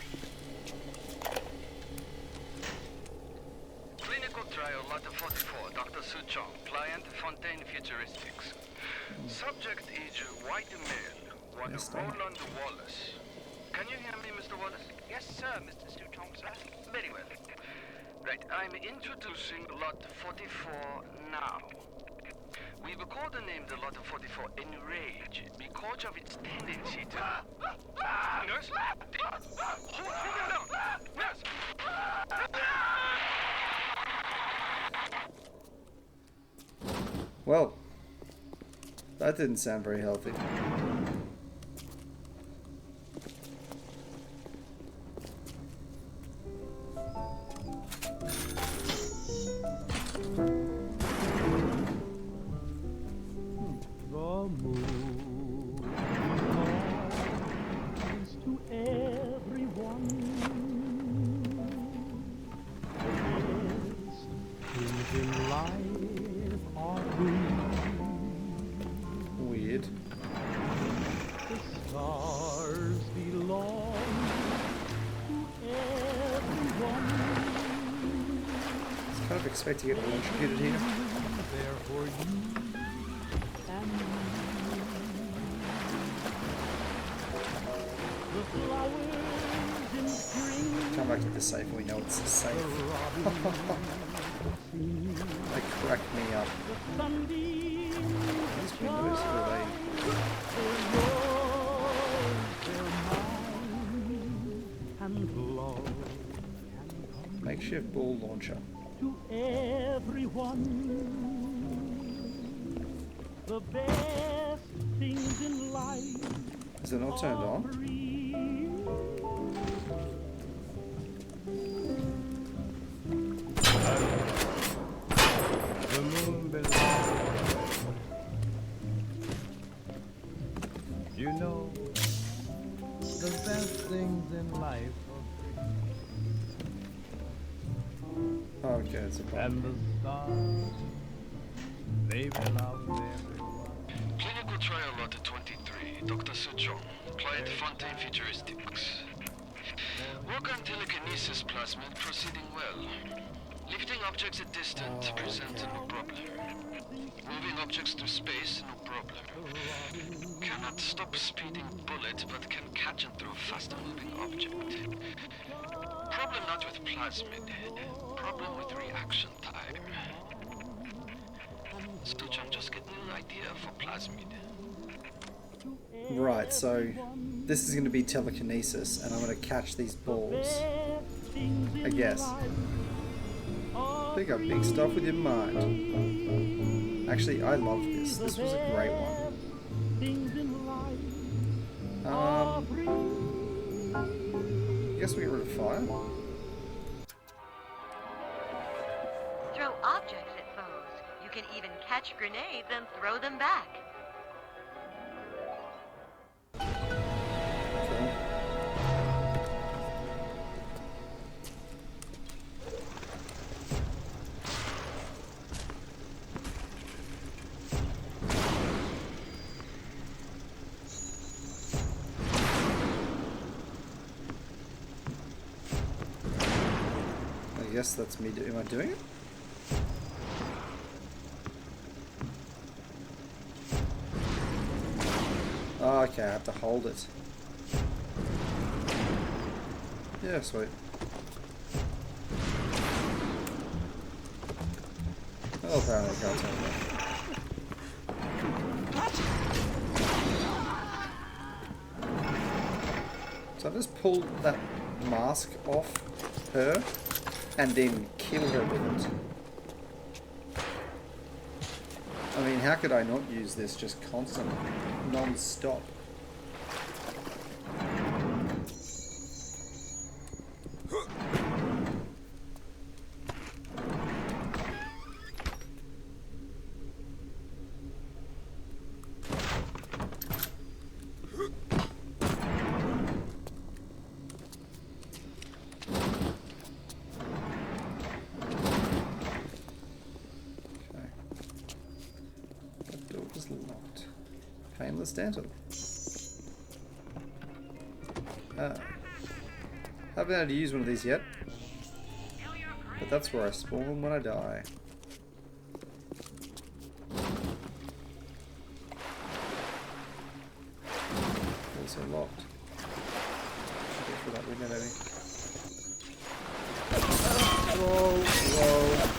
Clinical trial lot 44, Dr. Su Chong, client Fontaine Futuristics. Subject is white male, one Roland Wallace. Can you hear me, Mr. Wallace? Yes, sir, Mr. Su Chong, sir. Very well. Right, I'm introducing lot 44 now. We've codenamed lot 44 Enrage because of its tendency to... Nurse? Hold him down! Nurse! Well, that didn't sound very healthy. Weird. The stars belong to everyone. I was kind of expecting it to launch computed here. There for you and me. The flowers in spring. Come back to the safe and we know it's safe. They cracked me up. These windows, are they? Makeshift ball launcher. To everyone, the best things in life. Is it not turned on? The moon belongs. You know, the best things in life are free. Okay, it's a And the stars, they belong to everyone. Clinical trial lot 23, Dr. Su Chong, client Fontaine Futuristics. Work on telekinesis plasmid proceeding well. Lifting objects at distance presents no problem. Moving objects through space, no problem. Cannot stop speeding bullet, but can catch and throw faster moving object. Problem not with plasmid. Problem with reaction time. Still, I'm just getting an idea for plasmid. Right, so this is going to be telekinesis, and I'm going to catch these balls. I guess. Pick up big stuff with your mind. Actually, I love this. This was a great one. I guess we get rid of fire. Throw objects at foes. You can even catch grenades and throw them back. I guess that's me. Am I doing it? Oh, okay, I have to hold it. Yeah, sweet. Oh, apparently I can't tell that. So I just pulled that mask off her and then kill her with it. I mean, how could I not use this just constantly, non-stop? Locked. Painless dental. Haven't been able to use one of these yet, but that's where I spawn when I die. Also locked. Should go through that window maybe. Whoa, whoa.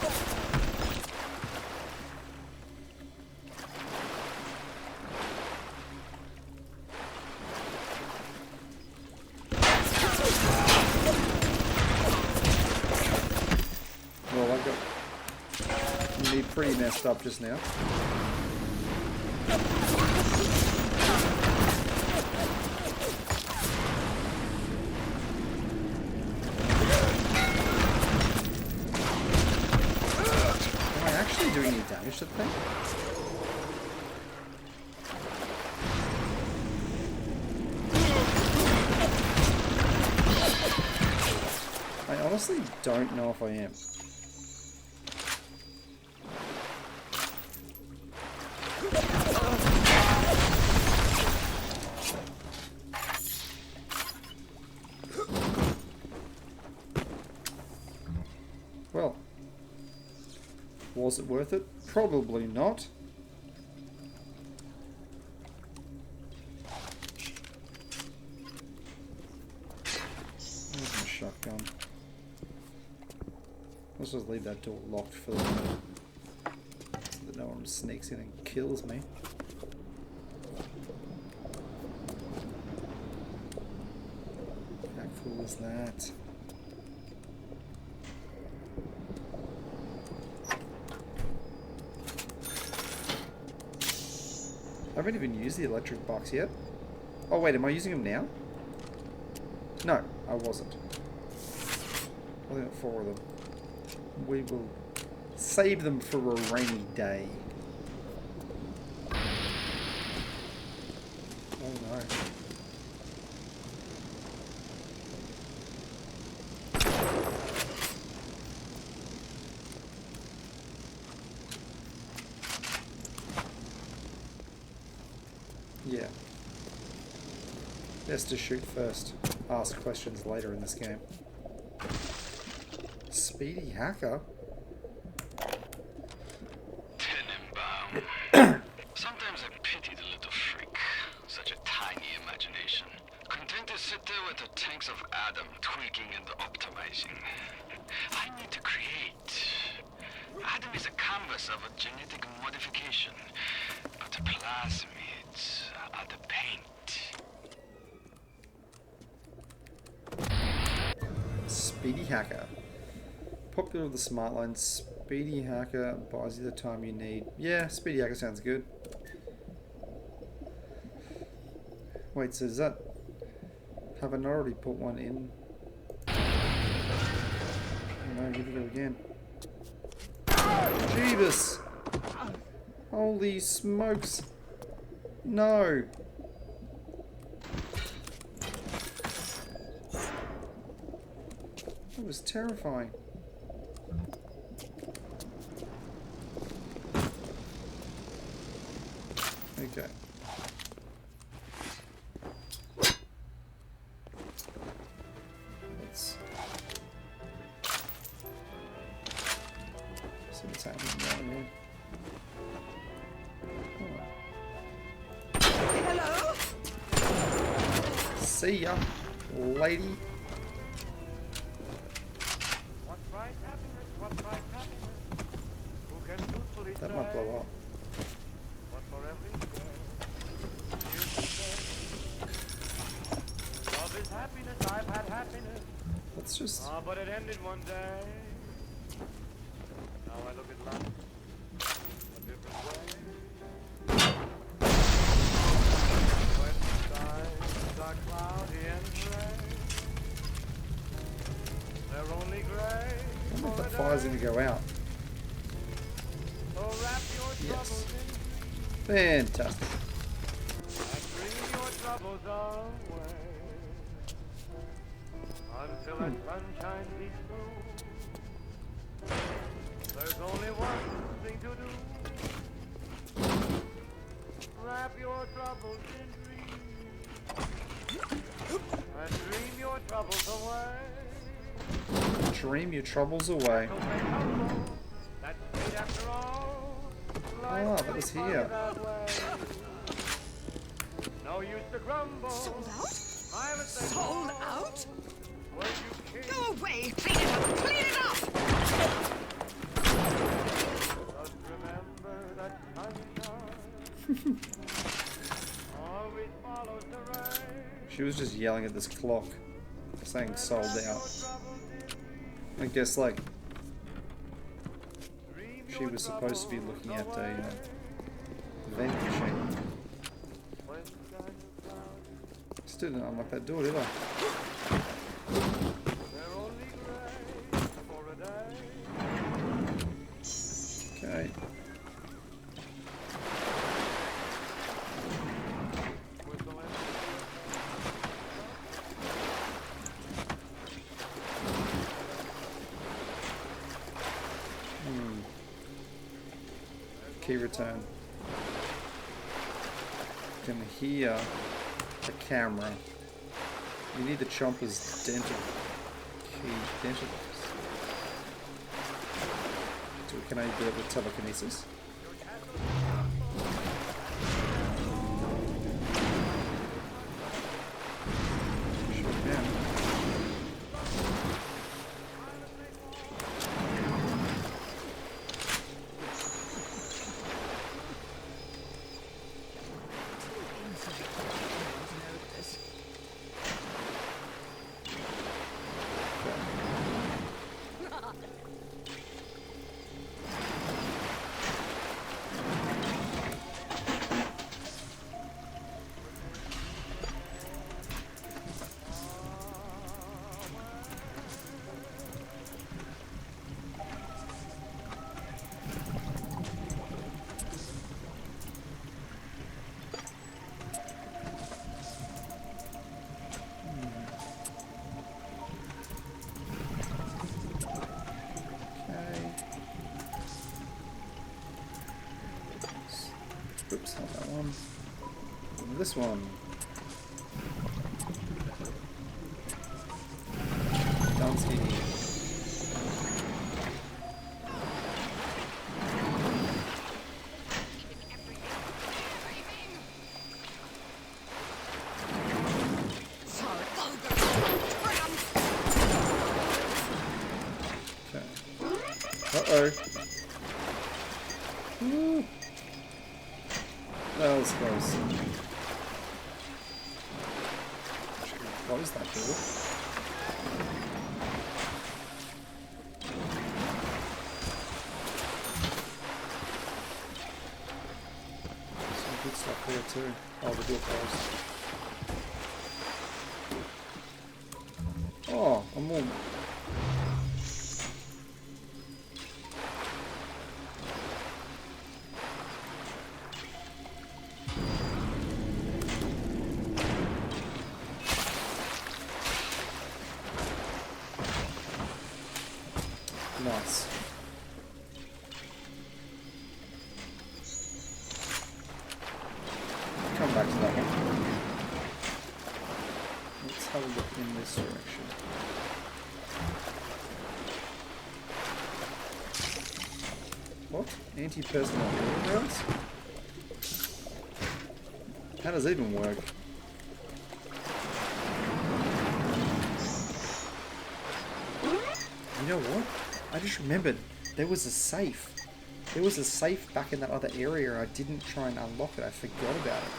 Pretty messed up just now. Am I actually doing any damage to the thing? I honestly don't know if I am. Well, was it worth it? Probably not. There's my shotgun. Let's just leave that door locked for the moment, so that no one sneaks in and kills me. How cool is that? I haven't even used the electric box yet. Oh wait, am I using them now? No, I wasn't. I only got 4 of them. We will save them for a rainy day. Oh no. Yeah. Best to shoot first. Ask questions later in this game. Speedy hacker? Tenenbaum. Sometimes I pity the little freak. Such a tiny imagination. Content to sit there with the tanks of Adam tweaking and optimizing. I need to create. Adam is a canvas of a genetic modification, but the plasmids are the paint. Speedy hacker. Popular with the smart line. Speedy hacker buys you the time you need. Yeah, speedy hacker sounds good. Wait, so does that... Have I not already put one in? Oh no, here we go again. Jeebus! Holy smokes. No. That was terrifying. Okay. Let's see what's happening down here. Hello? See ya, lady. That might blow up. Love is happiness, I've had happiness. Let's just. But it ended one day. Now I look at life a different way. When skies are cloudy and gray, they're only gray. I wonder if that fire's gonna go out. So wrap your Yes. troubles in Fantastic. and bring your troubles away. Until that sunshine beats through, there's only one thing to do. Wrap your troubles in dreams and dream your troubles away. Dream your troubles away. That's fate after all. Ah, that was here. No use to grumble. Sold out? My mistake. Sold out? Were you king? Go away! Clean it up! Clean it up! Just remember that sunshine always follows the rain. She was just yelling at this clock, saying sold out. I guess like she was supposed to be looking at a vending machine. Still didn't unlock that door, did I? Okay. Key return. Can hear the camera. You need the Chomper's dental key. Dental. Can I do it with telekinesis? Sure can. Oops, not that one. This one. Dunsky. Okay. Uh-oh. Woo. That was close. Should we close that door? Some good stuff there too. Oh, the door closed. Oh, I'm all... Nice. Come back to that one. Let's have a look in this direction. What? Anti-personnel building rounds? How does it even work? You know what? I just remembered there was a safe. There was a safe back in that other area. I didn't try and unlock it. I forgot about it.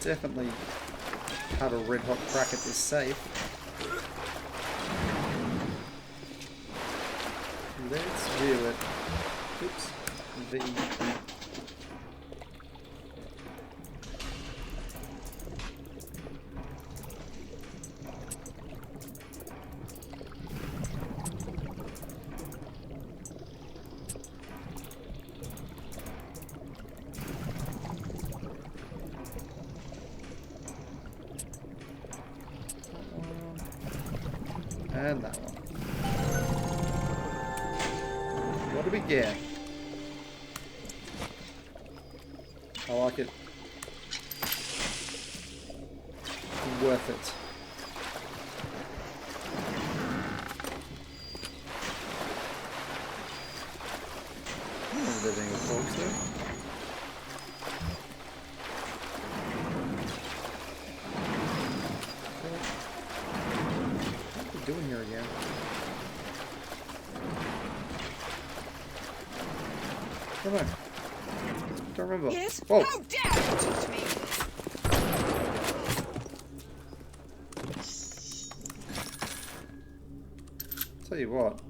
Definitely have a red hot crack at this safe. Let's view it. Oops. V. And that one. What do we get? I like it. Worth it. Is there anything with folks there? Doing here again? Don't know. Don't remember. Yes? Oh. How dare you teach me? Tell you what.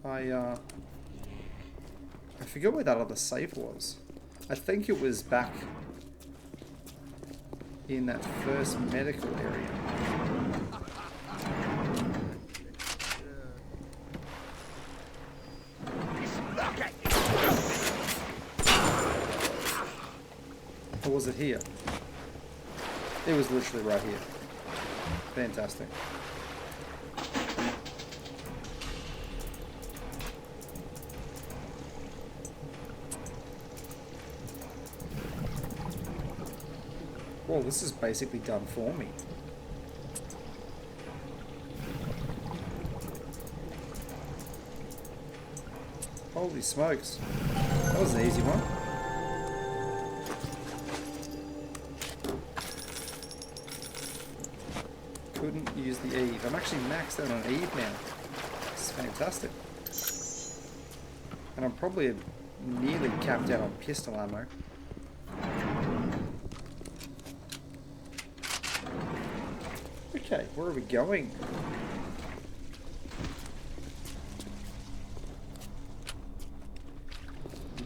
I forget where that other safe was. I think it was back in that first medical area. Or was it here? It was literally right here. Fantastic. Well, this is basically done for me. Holy smokes. That was an easy one. Couldn't use the Eve. I'm actually maxed out on Eve now. This is fantastic. And I'm probably nearly capped out on pistol ammo. Okay, where are we going?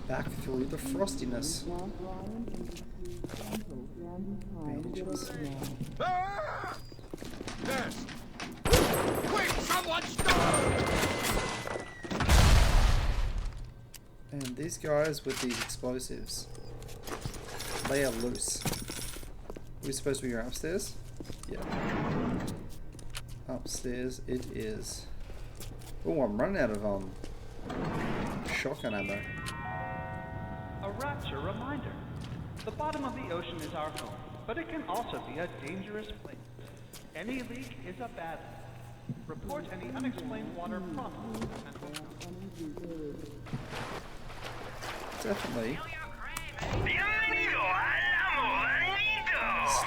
Back through the frostiness. Bandages. Yes! Quick, someone stop! And these guys with these explosives, they are loose. We're supposed to be going upstairs? Yeah. Upstairs it is. Oh, I'm running out of shotgun ammo. A rapture reminder. The bottom of the ocean is our home, but it can also be a dangerous place. Any leak is a bad one. Report any unexplained water promptly. Definitely.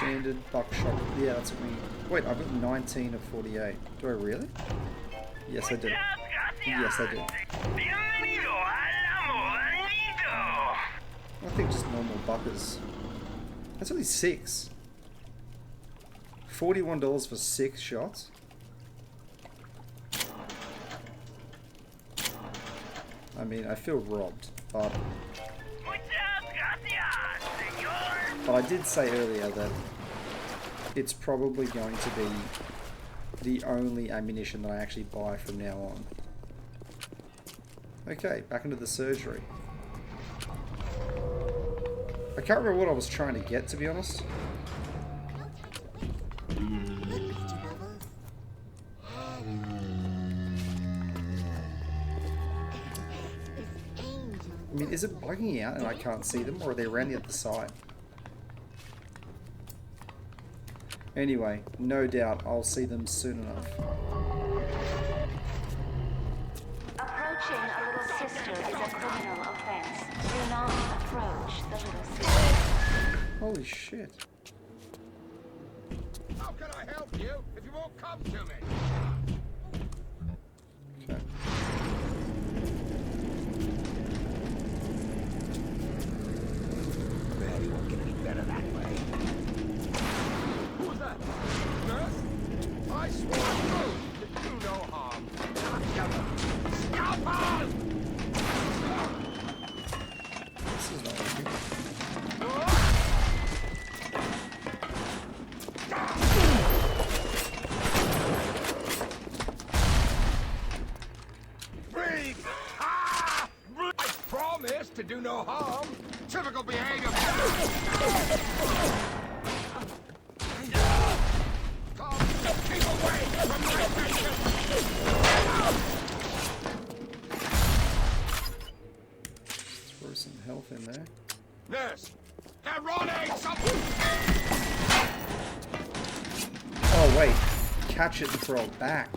Standard, buckshot. Yeah, that's what we... Wait, I've got 19 of 48. Do I really? Yes, I do. Yes, I do. I think just normal buckers. That's only 6. $41 for 6 shots? I mean, I feel robbed, but I did say earlier that it's probably going to be the only ammunition that I actually buy from now on. Okay, back into the surgery. I can't remember what I was trying to get, to be honest. I mean, is it bugging out and I can't see them, or are they around the other side? Anyway, no doubt I'll see them soon enough. Approaching a little sister is a criminal offense. Do not approach the little sister. Holy shit. How can I help you if you won't come to me? Okay. Barely won't get any better that way. Who was that? Nurse? I swore an oath to do no harm. Scalpel! This is not working. Breathe! Ah! Breathe! I promise to do no harm. Typical behavior. Come, keep away from my patient. Throw some health in there. Nurse, they're running something. Oh wait, catch it and throw it back.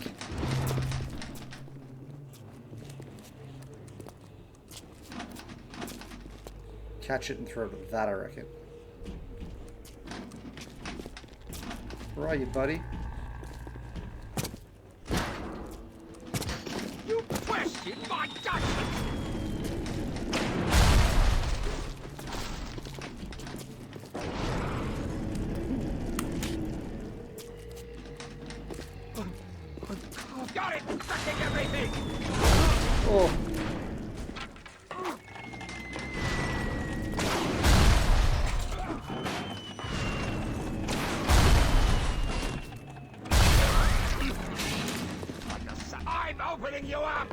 Catch it and throw it at that, I reckon. Where are you, buddy? You question my judgment. Got it! Sucking everything! Oh. I'm opening you up!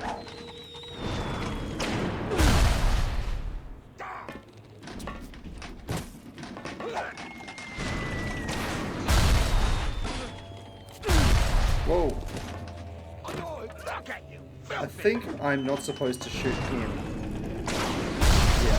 Whoa. Oh, look at you! I think I'm not supposed to shoot him. Yeah.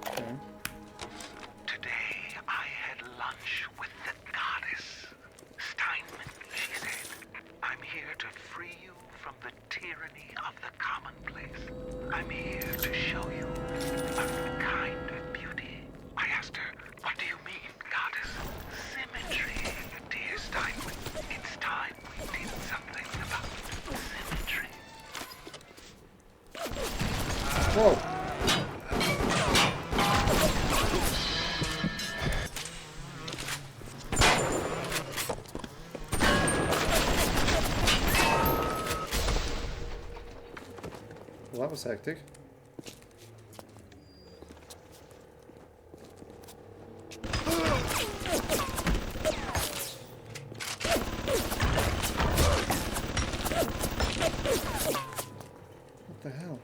Okay. Today I had lunch with the goddess. Steinman, she said. I'm here to free you from the tyranny of the commonplace. I'm here to show you a kind of beauty. I asked her, what do you mean, goddess? Symmetry, dear Steinman. It's time we did something about symmetry. Whoa. Well, that was hectic. What the hell?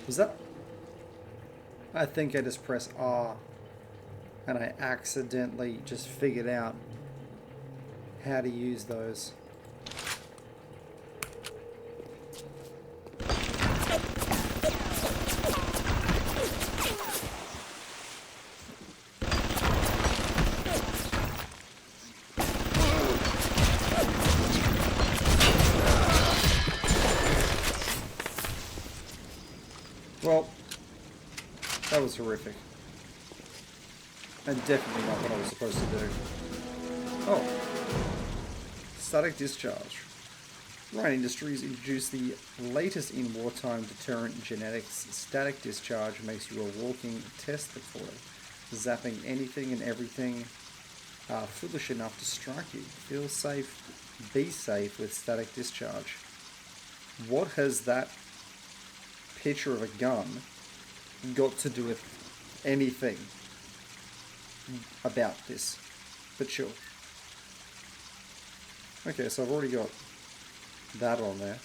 Was that? I think I just pressed R. and I accidentally just figured out how to use those. Well, that was horrific. And definitely not what I was supposed to do. Oh. Static discharge. Ryan Industries introduced the latest in wartime deterrent genetics. Static discharge makes you a walking test recorder, zapping anything and everything foolish enough to strike you. Feel safe, be safe with static discharge. What has that picture of a gun got to do with anything about this? But sure. Okay, so I've already got that on there.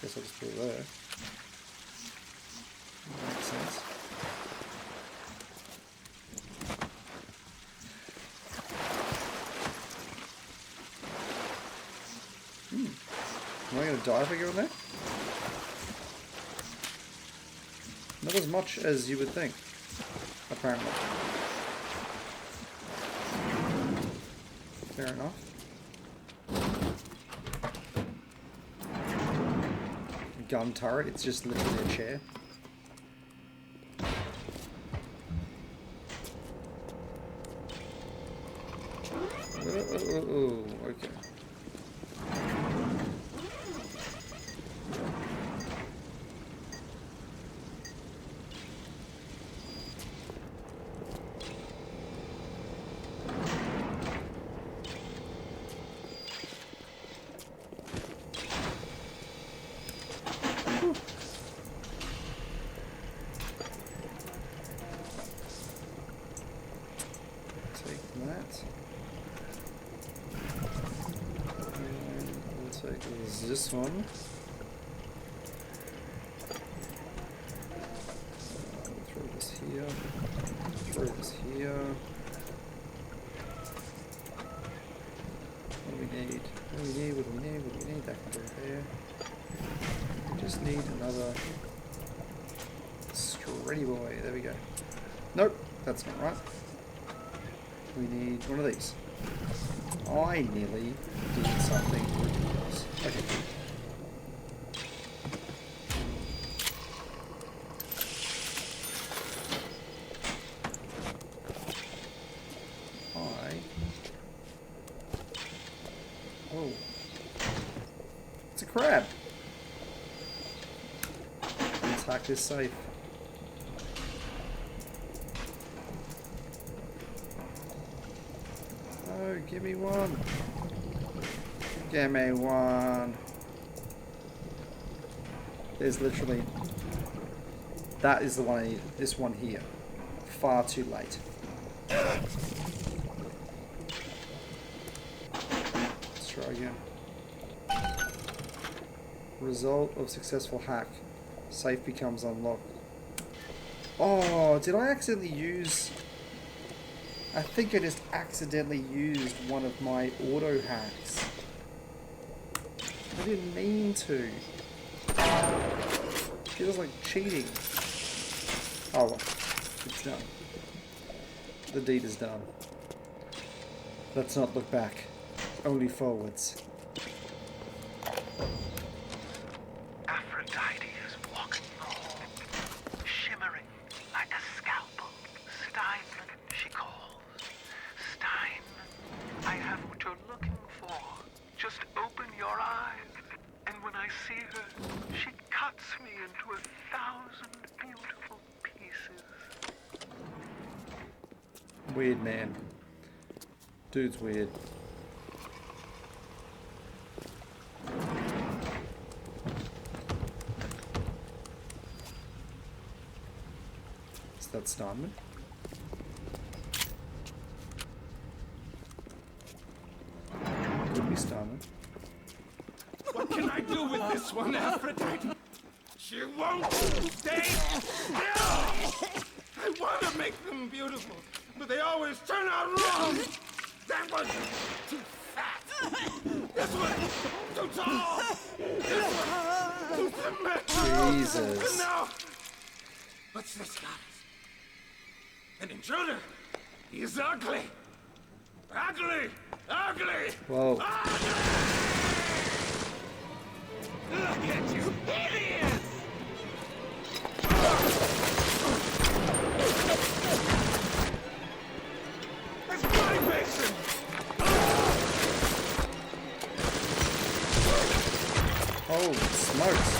Guess I'll just put it there. Makes sense. Am I going to die if I go in there? Not as much as you would think, apparently. Fair enough. Gun turret, it's just literally a chair. Oh, okay. This one. Throw this here. Throw this here. What do we need? What do we need? What do we need? What do we need? That can go there. We just need another sturdy boy. There we go. Nope, that's not right. We need one of these. I nearly did something ridiculous. Okay. Oh. It's a crab. Attack is safe. Oh, give me one. Give me one. There's literally... That is the one I need. This one here. Far too late. Let's try again. Result of successful hack. Safe becomes unlocked. Oh, did I accidentally use... I think I just accidentally used one of my auto hacks. I didn't mean to. Feels like cheating. Oh well, it's done. The deed is done. Let's not look back, only forwards. Aphrodite is walking the hall, shimmering like a scalpel. Stein, she calls. Stein, I have what you're looking for. Just open your eyes, and when I see her, she cuts me into 1,000 beautiful pieces. Weird man. Dude's weird. Is that Steinman? Could be Steinman. What can I do with this one, Aphrodite? She won't stay still! I want to make make them beautiful, but they always turn out wrong. That one too fat. This one too tall. This one too symmetrical. Jesus. And now, what's this, guys? An intruder. He's ugly. Ugly. Ugly. Whoa. Ugly. Look at you, idiot! That's my basin! Oh, smokes.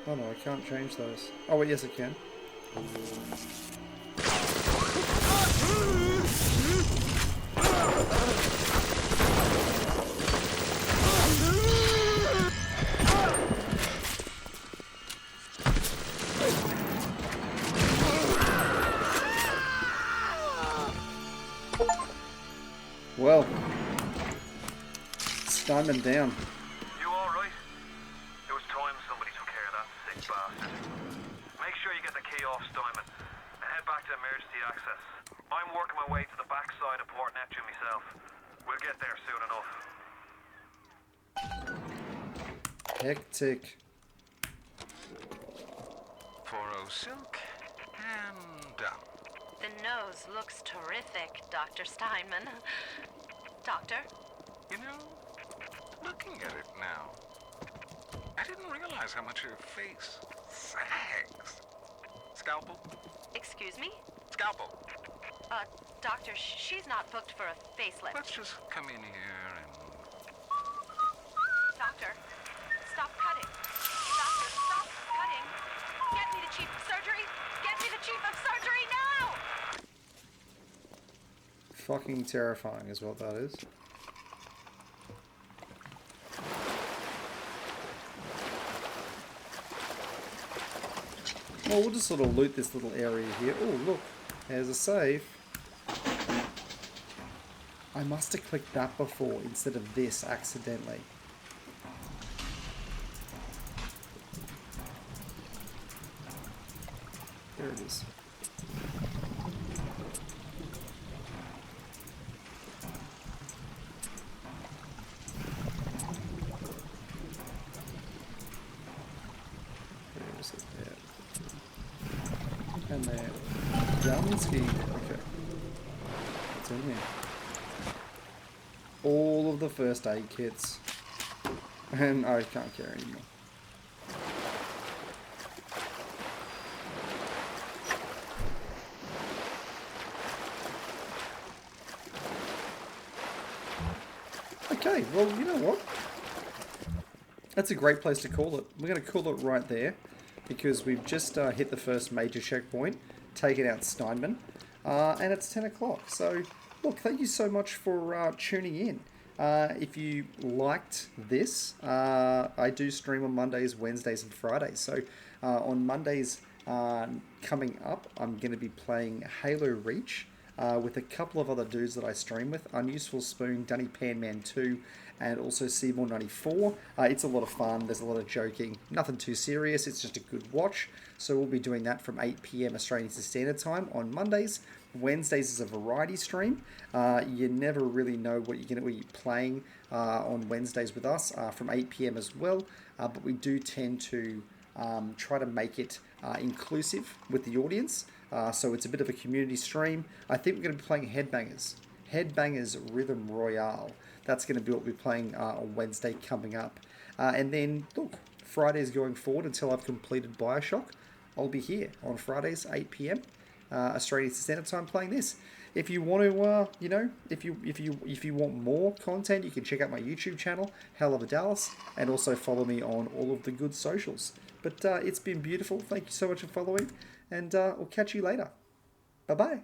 Oh no, I can't change those. Oh wait, yes I can. Well, Steinman down. You alright? It was time somebody took care of that sick bastard. Make sure you get the key off Steinman and head back to emergency access. I'm working my way to the backside of Port Neptune myself. We'll get there soon enough. Hectic. 4-0 silk and done. The nose looks terrific, Dr. Steinman. Doctor? You know, looking at it now, I didn't realize how much her face sags. Scalpel? Excuse me? Scalpel. Doctor, she's not booked for a facelift. Let's just come in here and... Doctor, stop cutting. Doctor, stop cutting. Get me the chief of surgery. Get me the chief of surgery now! Fucking terrifying is what that is. Well, we'll just sort of loot this little area here. Oh, look. There's a save. I must have clicked that before instead of this accidentally. There it is. Where is it? There. And then Jaminski. Okay. What's in here? All of the first aid kits. And I can't carry anymore. Okay, well, you know what? That's a great place to call it. We're going to call it right there because we've just hit the first major checkpoint, taken out Steinman, and it's 10 o'clock. So, look, thank you so much for tuning in. If you liked this, I do stream on Mondays, Wednesdays, and Fridays. So, on Mondays coming up, I'm going to be playing Halo Reach with a couple of other dudes that I stream with, Unuseful Spoon, Dunny Panman 2, and also Seymour 94. It's a lot of fun, there's a lot of joking, nothing too serious, it's just a good watch. So we'll be doing that from 8 PM Australian Standard Time on Mondays. Wednesdays is a variety stream. You never really know what you're going to be playing on Wednesdays with us from 8 PM as well, but we do tend to try to make it inclusive with the audience. So it's a bit of a community stream. I think we're going to be playing Headbangers Rhythm Royale. That's going to be what we're playing on Wednesday coming up. And then, look, Fridays going forward until I've completed Bioshock. I'll be here on Fridays, 8 PM Australian Standard Time playing this. If you want to, you know, if you want more content, you can check out my YouTube channel, Hell of a Dallas, and also follow me on all of the good socials. But it's been beautiful. Thank you so much for following, and we'll catch you later. Bye-bye.